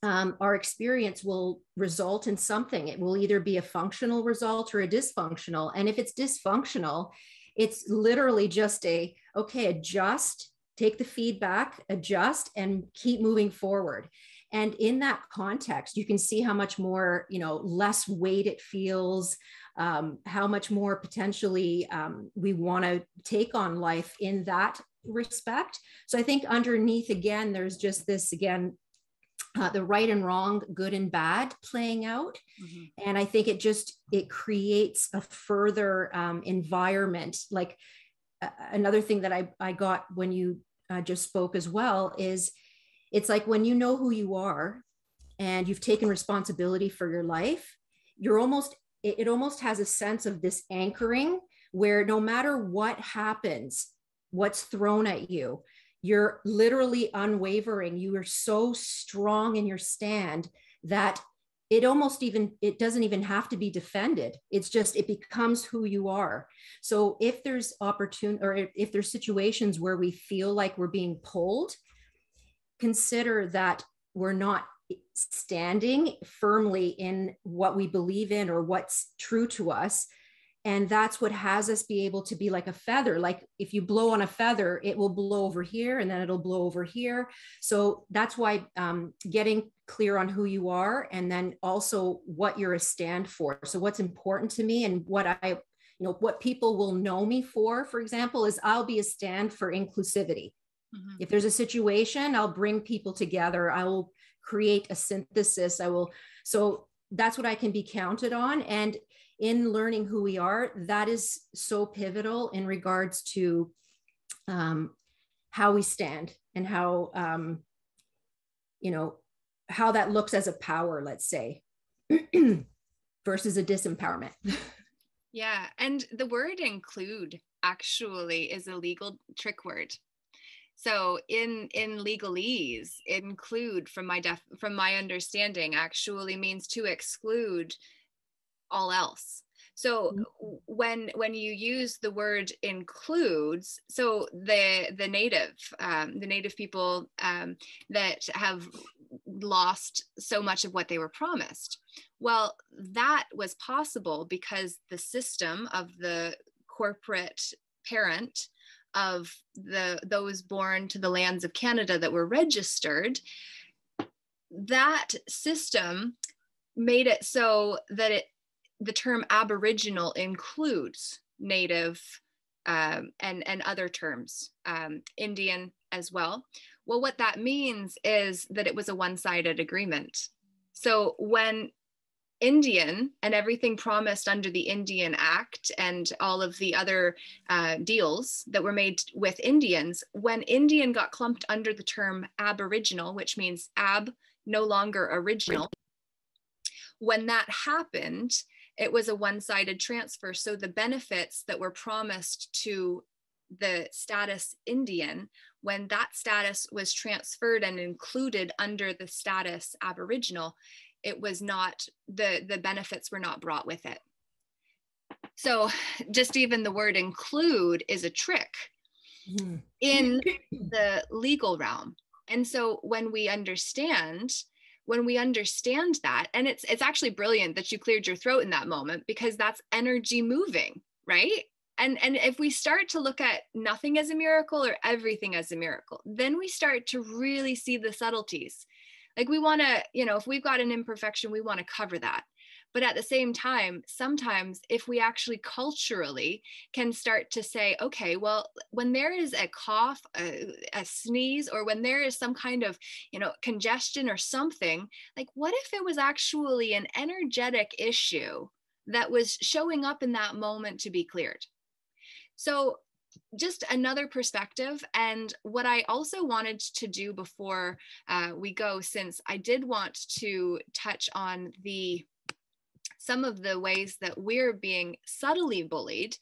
Speaker 2: our experience will result in something. It will either be a functional result or a dysfunctional. And if it's dysfunctional, it's literally just okay, adjust, take the feedback, adjust, and keep moving forward. And in that context, you can see how much more, less weight it feels, how much more potentially we want to take on life in that respect. So I think underneath, again, there's just this, again, the right and wrong, good and bad playing out. Mm-hmm. And I think it creates a further environment. Like another thing that I got when you just spoke as well is, it's like when you know who you are and you've taken responsibility for your life, it almost has a sense of this anchoring where no matter what happens, what's thrown at you, you're literally unwavering. You are so strong in your stand that it doesn't even have to be defended. It becomes who you are. So if there's if there's situations where we feel like we're being pulled, consider that we're not standing firmly in what we believe in or what's true to us. And that's what has us be able to be like a feather. Like if you blow on a feather, it will blow over here and then it'll blow over here. So that's why getting clear on who you are, and then also what you're a stand for. So what's important to me, and what people will know me for example, is I'll be a stand for inclusivity. Mm-hmm. If there's a situation, I'll bring people together. I will create a synthesis. So that's what I can be counted on. And in learning who we are, that is so pivotal in regards to how we stand and how, how that looks as a power, let's say, versus a disempowerment.
Speaker 1: Yeah. And the word include actually is a legal trick word. So in legalese, include, from my understanding, actually means to exclude all else. So when you use the word includes, so the native people that have lost so much of what they were promised, well, that was possible because the system of the corporate parent of those born to the lands of Canada that were registered, that system made it so that the term Aboriginal includes Native and other terms, Indian as well. Well, what that means is that it was a one-sided agreement. So when Indian and everything promised under the Indian Act and all of the other deals that were made with Indians, when Indian got clumped under the term Aboriginal, which means ab, no longer original, when that happened, it was a one-sided transfer. So the benefits that were promised to the status Indian, when that status was transferred and included under the status Aboriginal, it was not, the benefits were not brought with it. So just even the word include is a trick. in the legal realm. And so when we understand that, and it's actually brilliant that you cleared your throat in that moment, because that's energy moving, right? And if we start to look at nothing as a miracle or everything as a miracle, then we start to really see the subtleties. Like we want to, if we've got an imperfection, we want to cover that. But at the same time, sometimes if we actually culturally can start to say, okay, well, when there is a cough, a sneeze, or when there is some kind of, congestion or something, like what if it was actually an energetic issue that was showing up in that moment to be cleared? So just another perspective. And what I also wanted to do before we go, since I did want to touch on some of the ways that we're being subtly bullied,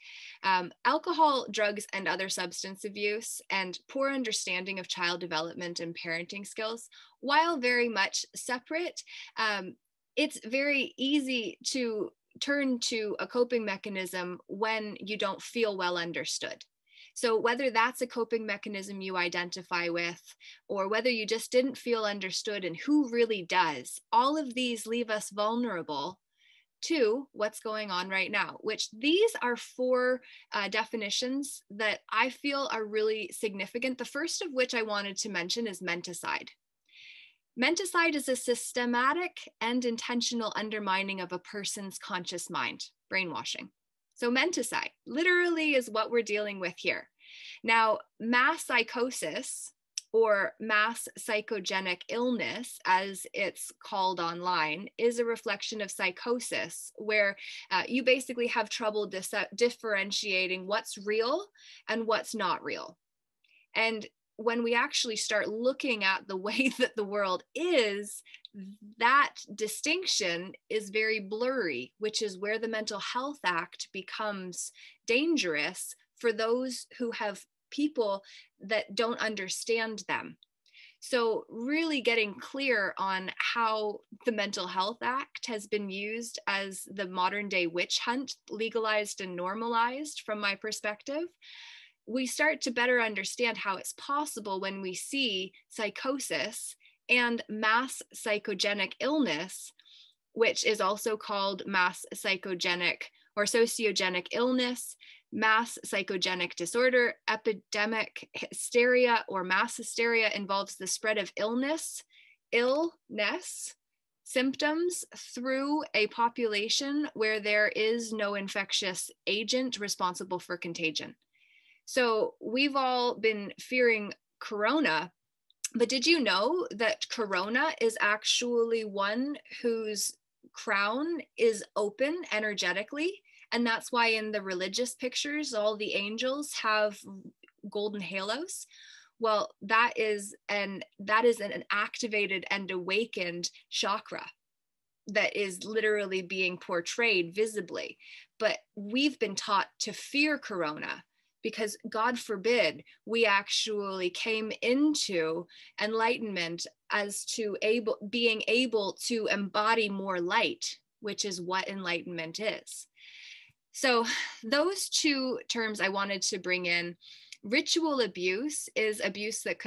Speaker 1: alcohol, drugs, and other substance abuse, and poor understanding of child development and parenting skills, while very much separate, it's very easy to turn to a coping mechanism when you don't feel well understood. So whether that's a coping mechanism you identify with, or whether you just didn't feel understood, and who really does, all of these leave us vulnerable to what's going on right now, which these are 4 definitions that I feel are really significant. The first of which I wanted to mention is menticide. Menticide is a systematic and intentional undermining of a person's conscious mind, brainwashing. So menticide literally is what we're dealing with here. Now, mass psychosis, or mass psychogenic illness, as it's called online, is a reflection of psychosis, where you basically have trouble differentiating what's real and what's not real. And when we actually start looking at the way that the world is, that distinction is very blurry, which is where the Mental Health Act becomes dangerous for those who have people that don't understand them. So really getting clear on how the Mental Health Act has been used as the modern day witch hunt, legalized and normalized from my perspective, we start to better understand how it's possible when we see psychosis and mass psychogenic illness, which is also called mass psychogenic or sociogenic illness, mass psychogenic disorder, epidemic hysteria, or mass hysteria involves the spread of illness, symptoms through a population where there is no infectious agent responsible for contagion. So we've all been fearing corona, but did you know that corona is actually one whose crown is open energetically? And that's why in the religious pictures, all the angels have golden halos. Well, that is an activated and awakened chakra that is literally being portrayed visibly. But we've been taught to fear corona, because God forbid we actually came into enlightenment as to being able to embody more light, which is what enlightenment is. So those 2 terms I wanted to bring in. Ritual abuse is abuse that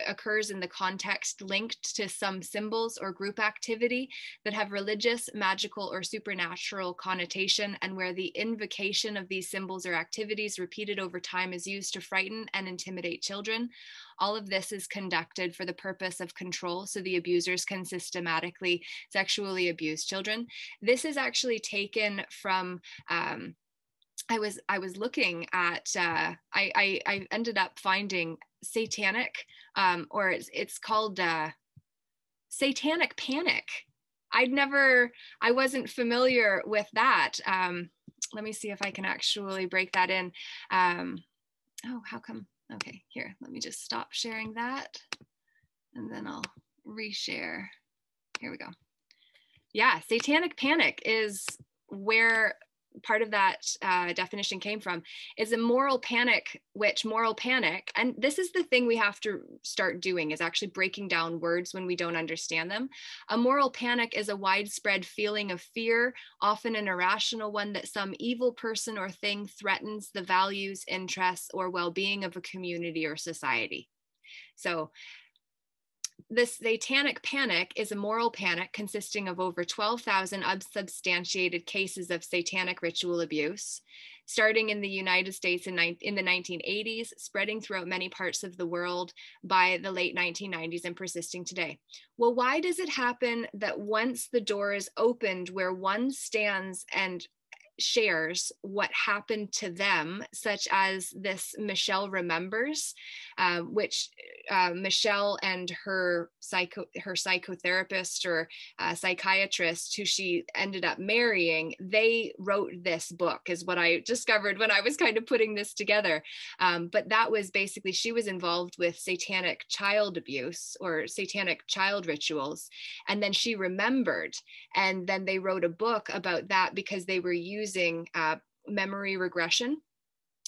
Speaker 1: occurs in the context linked to some symbols or group activity that have religious, magical, or supernatural connotation, and where the invocation of these symbols or activities repeated over time is used to frighten and intimidate children. All of this is conducted for the purpose of control, so the abusers can systematically sexually abuse children. This is actually taken from I was looking at I ended up finding satanic or it's called satanic panic. I wasn't familiar with that. Let me see if I can actually break that in. Oh, how come? Okay, here, let me just stop sharing that and then I'll reshare. Here we go. Yeah, satanic panic is where part of that definition came from, is a moral panic, and this is the thing we have to start doing, is actually breaking down words when we don't understand them. A moral panic is a widespread feeling of fear, often an irrational one, that some evil person or thing threatens the values, interests, or well-being of a community or society. So this satanic panic is a moral panic consisting of over 12,000 unsubstantiated cases of satanic ritual abuse, starting in the United States in the 1980s, spreading throughout many parts of the world by the late 1990s, and persisting today. Well, why does it happen that once the door is opened where one stands and shares what happened to them, such as this Michelle Remembers, which Michelle and her psychotherapist or psychiatrist, who she ended up marrying, they wrote this book, is what I discovered when I was kind of putting this together. But that was basically, she was involved with satanic child abuse or satanic child rituals, and then she remembered, and then they wrote a book about that because they were using memory regression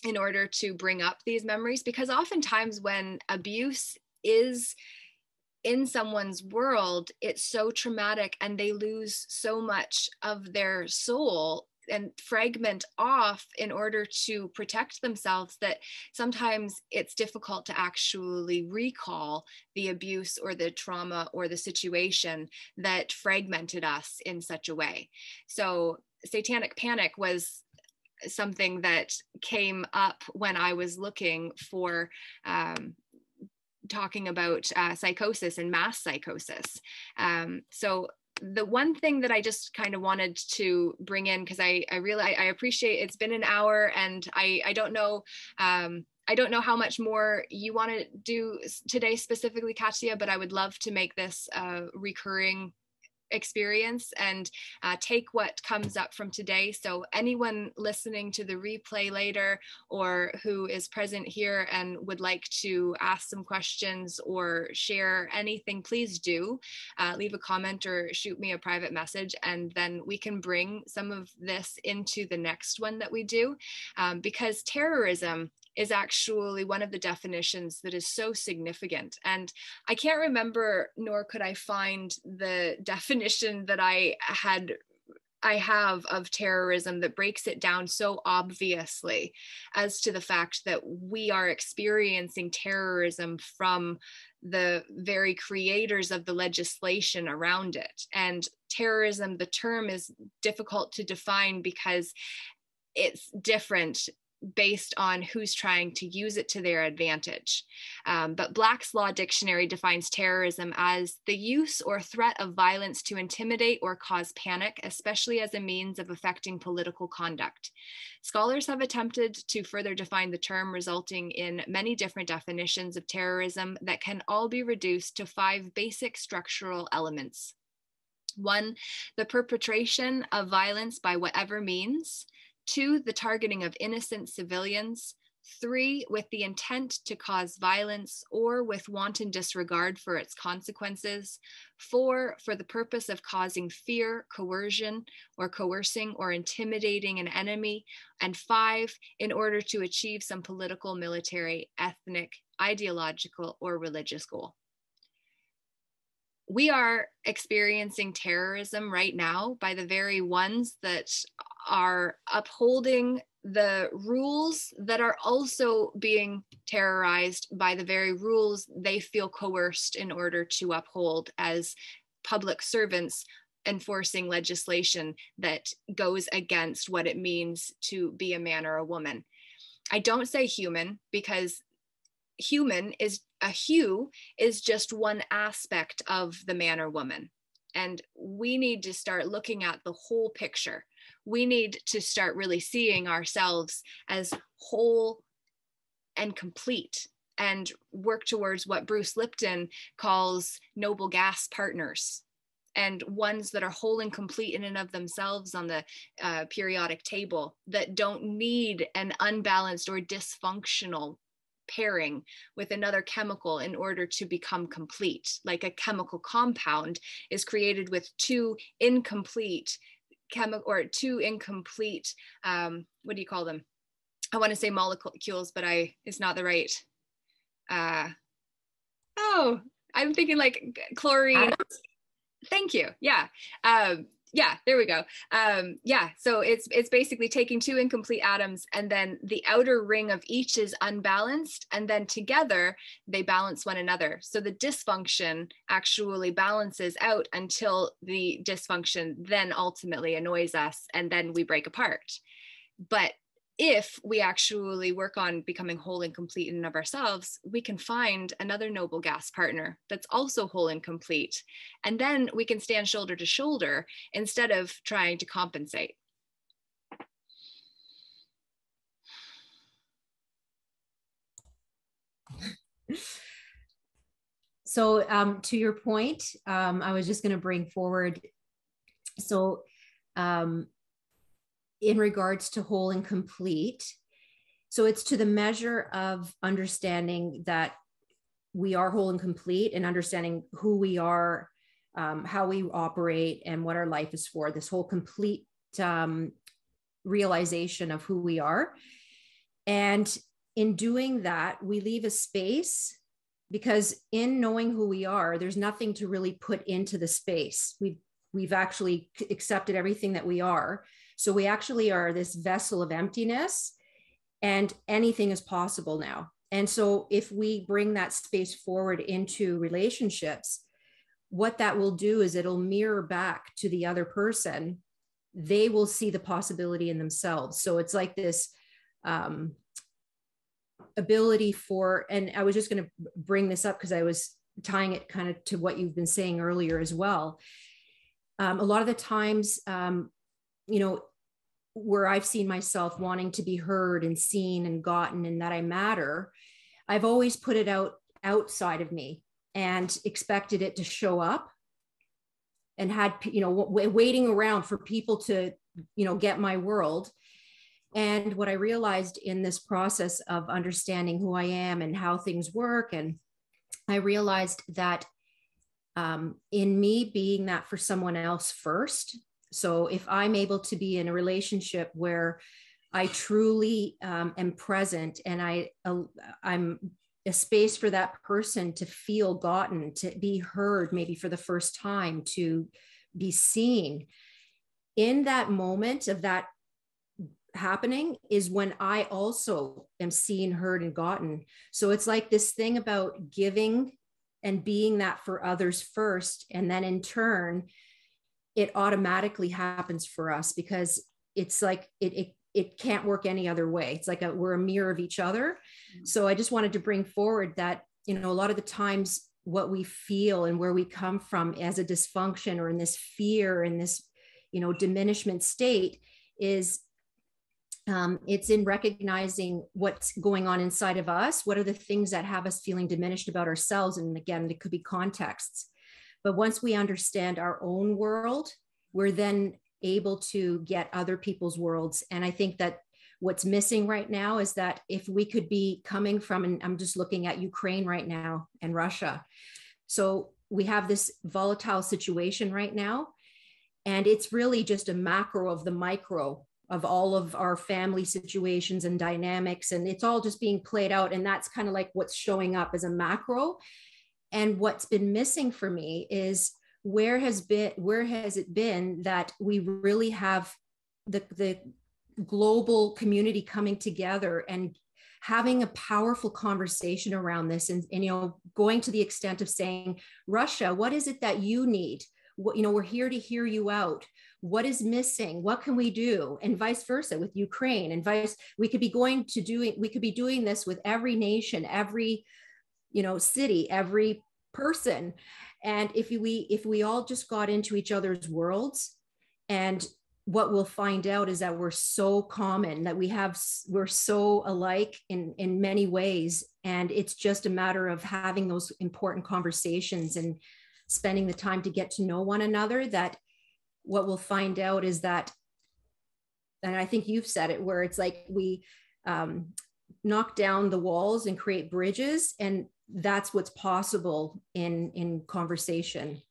Speaker 1: in order to bring up these memories, because oftentimes when abuse is in someone's world, it's so traumatic and they lose so much of their soul and fragment off in order to protect themselves, that sometimes it's difficult to actually recall the abuse or the trauma or the situation that fragmented us in such a way. So satanic panic was something that came up when I was looking for talking about psychosis and mass psychosis. So the one thing that I just kind of wanted to bring in, because I appreciate it's been an hour, and I don't know how much more you want to do today specifically, Katia, but I would love to make this a recurring experience and take what comes up from today. So anyone listening to the replay later, or who is present here and would like to ask some questions or share anything, please do leave a comment or shoot me a private message, and then we can bring some of this into the next one that we do, because terrorism is actually one of the definitions that is so significant. And I can't remember, nor could I find the definition that I have of terrorism that breaks it down so obviously as to the fact that we are experiencing terrorism from the very creators of the legislation around it. And terrorism, the term, is difficult to define because it's different based on who's trying to use it to their advantage. But Black's Law Dictionary defines terrorism as the use or threat of violence to intimidate or cause panic, especially as a means of affecting political conduct. Scholars have attempted to further define the term, resulting in many different definitions of terrorism that can all be reduced to 5 basic structural elements. 1, the perpetration of violence by whatever means. 2, the targeting of innocent civilians. 3, with the intent to cause violence or with wanton disregard for its consequences. 4, for the purpose of causing fear, coercion, or coercing or intimidating an enemy. And 5, in order to achieve some political, military, ethnic, ideological, or religious goal. We are experiencing terrorism right now by the very ones that are upholding the rules that are also being terrorized by the very rules they feel coerced in order to uphold as public servants, enforcing legislation that goes against what it means to be a man or a woman. I don't say human, because human is a hue is just one aspect of the man or woman. And we need to start looking at the whole picture. We need to start really seeing ourselves as whole and complete, and work towards what Bruce Lipton calls noble gas partners, and ones that are whole and complete in and of themselves on the periodic table, that don't need an unbalanced or dysfunctional pairing with another chemical in order to become complete. Like a chemical compound is created with 2 incomplete chemical or two incomplete, what do you call them? I want to say molecules, but it's not the right. I'm thinking like chlorine.
Speaker 2: Atoms?
Speaker 1: Thank you. Yeah. Yeah, there we go. Yeah, so it's basically taking two incomplete atoms, and then the outer ring of each is unbalanced, and then together they balance one another. So the dysfunction actually balances out until the dysfunction then ultimately annoys us, and then we break apart. But if we actually work on becoming whole and complete in and of ourselves, we can find another noble gas partner that's also whole and complete. And then we can stand shoulder to shoulder instead of trying to compensate.
Speaker 2: So to your point, I was just going to bring forward, so in regards to whole and complete, so it's to the measure of understanding that we are whole and complete, and understanding who we are, how we operate, and what our life is for, this whole complete realization of who we are. And in doing that, we leave a space, because in knowing who we are, there's nothing to really put into the space. We've actually accepted everything that we are. So we actually are this vessel of emptiness, and anything is possible now. And so if we bring that space forward into relationships, what that will do is it'll mirror back to the other person. They will see the possibility in themselves. So it's like this ability for, and I was just going to bring this up because I was tying it kind of to what you've been saying earlier as well. A lot of the times, where I've seen myself wanting to be heard and seen and gotten, and that I matter, I've always put it outside of me and expected it to show up, and had, waiting around for people to, get my world. And what I realized in this process of understanding who I am and how things work, and I realized that in me being that for someone else first. So if I'm able to be in a relationship where I truly am present, and I'm a space for that person to feel gotten, to be heard, maybe for the first time, to be seen, in that moment of that happening is when I also am seen, heard, and gotten. So it's like this thing about giving and being that for others first, and then in turn it automatically happens for us, because it's like it can't work any other way. It's like we're a mirror of each other. So I just wanted to bring forward that, a lot of the times what we feel and where we come from as a dysfunction, or in this fear, in this, diminishment state, is it's in recognizing what's going on inside of us. What are the things that have us feeling diminished about ourselves? And again, it could be contexts. But once we understand our own world, we're then able to get other people's worlds. And I think that what's missing right now is that if we could be coming from, and I'm just looking at Ukraine right now and Russia. So we have this volatile situation right now, and it's really just a macro of the micro of all of our family situations and dynamics. And it's all just being played out. And that's kind of like what's showing up as a macro. And what's been missing for me is where has it been that we really have the global community coming together and having a powerful conversation around this, and going to the extent of saying, Russia, what is it that you need? We're here to hear you out. What is missing? What can we do? And vice versa with Ukraine, and we could be doing this with every nation, every city, every person. And if we all just got into each other's worlds, and what we'll find out is that we're so common, that we're so alike in many ways. And it's just a matter of having those important conversations and spending the time to get to know one another. That what we'll find out is that, and I think you've said it, where it's like we knock down the walls and create bridges, and that's what's possible in conversation.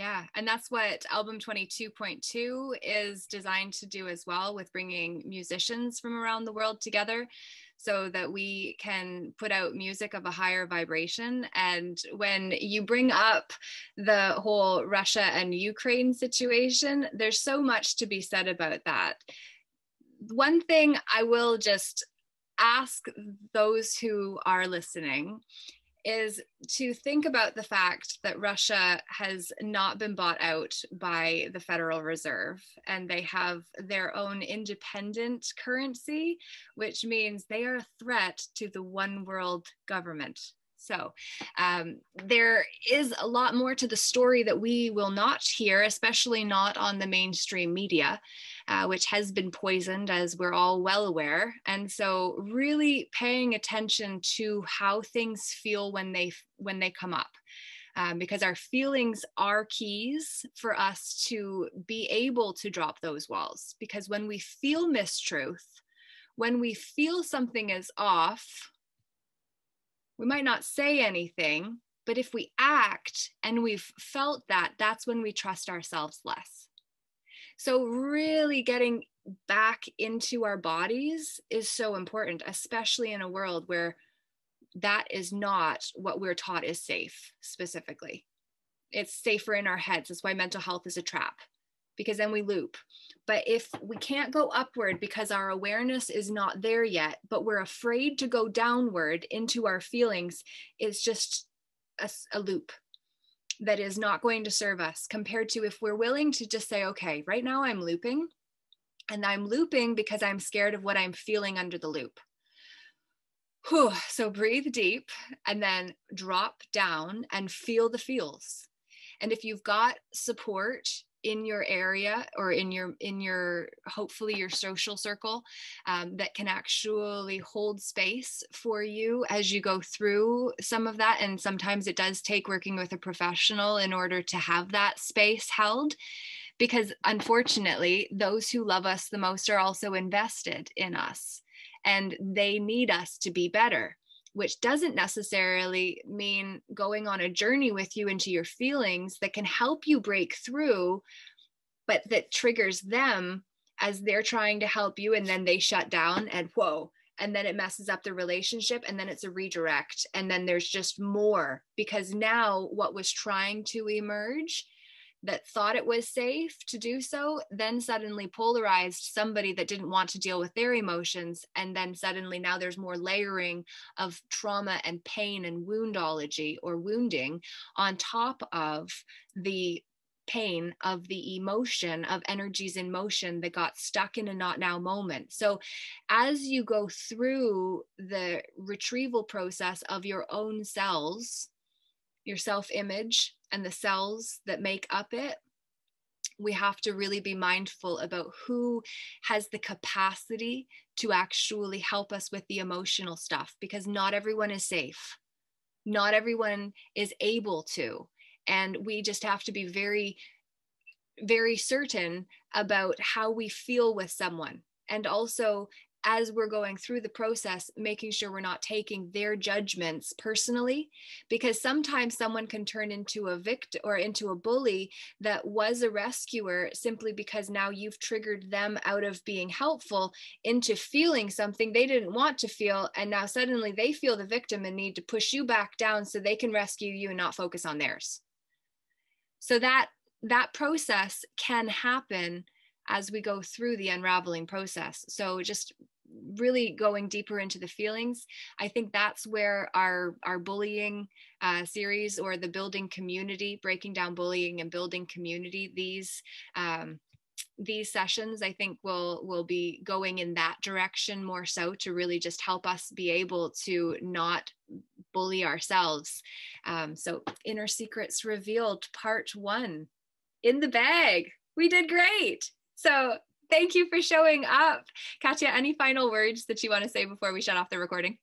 Speaker 1: Yeah, and that's what album 22.2 is designed to do as well, with bringing musicians from around the world together so that we can put out music of a higher vibration. And when you bring up the whole Russia and Ukraine situation, there's so much to be said about that. One thing I will just ask those who are listening is to think about the fact that Russia has not been bought out by the Federal Reserve, and they have their own independent currency, which means they are a threat to the one world government. So there is a lot more to the story that we will not hear, especially not on the mainstream media, which has been poisoned, as we're all well aware. And so really paying attention to how things feel when they come up. Because our feelings are keys for us to be able to drop those walls. Because when we feel mistruth, when we feel something is off, we might not say anything, but if we act and we've felt that, that's when we trust ourselves less. So really getting back into our bodies is so important, especially in a world where that is not what we're taught is safe specifically. It's safer in our heads. That's why mental health is a trap, because then we loop. But if we can't go upward because our awareness is not there yet, but we're afraid to go downward into our feelings, it's just a loop that is not going to serve us, compared to if we're willing to just say, okay, right now I'm looping, and I'm looping because I'm scared of what I'm feeling under the loop. Whew. So breathe deep and then drop down and feel the feels. And if you've got support in your area or in your hopefully your social circle that can actually hold space for you as you go through some of that, and sometimes it does take working with a professional in order to have that space held, because unfortunately those who love us the most are also invested in us, and they need us to be better, which doesn't necessarily mean going on a journey with you into your feelings that can help you break through, but that triggers them as they're trying to help you, and then they shut down and whoa, and then it messes up the relationship, and then it's a redirect, and then there's just more, because now what was trying to emerge that thought it was safe to do so, then suddenly polarized somebody that didn't want to deal with their emotions. And then suddenly now there's more layering of trauma and pain and woundology or wounding on top of the pain of the emotion of energies in motion that got stuck in a not now moment. So as you go through the retrieval process of your own cells, your self-image, and the cells that make up it, we have to really be mindful about who has the capacity to actually help us with the emotional stuff, because not everyone is safe. Not everyone is able to. And we just have to be very, very certain about how we feel with someone. And also, as we're going through the process, making sure we're not taking their judgments personally, because sometimes someone can turn into a victim or into a bully that was a rescuer simply because now you've triggered them out of being helpful into feeling something they didn't want to feel. And now suddenly they feel the victim and need to push you back down so they can rescue you and not focus on theirs. So that process can happen as we go through the unraveling process. So just really going deeper into the feelings, I think that's where our bullying series, or the building community, breaking down bullying and building community, these sessions, I think will be going in that direction more so, to really just help us be able to not bully ourselves. So Inner Secrets Revealed Part 1 in the bag. We did great. So thank you for showing up. Katia, any final words that you want to say before we shut off the recording?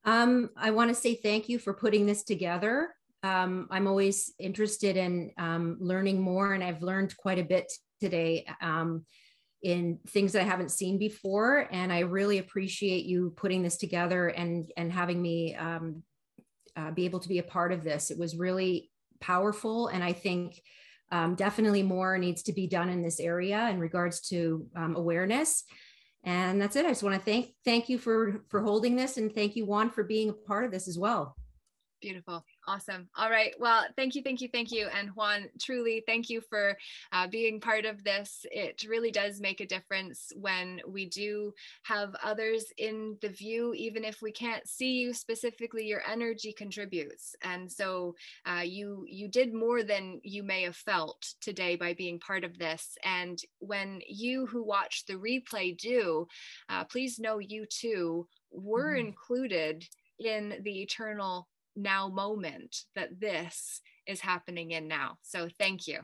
Speaker 2: I want to say thank you for putting this together. I'm always interested in learning more, and I've learned quite a bit today in things that I haven't seen before. And I really appreciate you putting this together and having me be able to be a part of this. It was really powerful. And I think definitely more needs to be done in this area in regards to awareness. And that's it. I just want to thank you for holding this, and thank you, Juan, for being a part of this as well.
Speaker 1: Beautiful. Awesome. All right. Well, thank you. And Juan, truly, thank you for being part of this. It really does make a difference when we do have others in the view, even if we can't see you specifically, your energy contributes. And so you did more than you may have felt today by being part of this. And when you who watch the replay do, please know you too were included in the eternal now moment that this is happening in now. So thank you.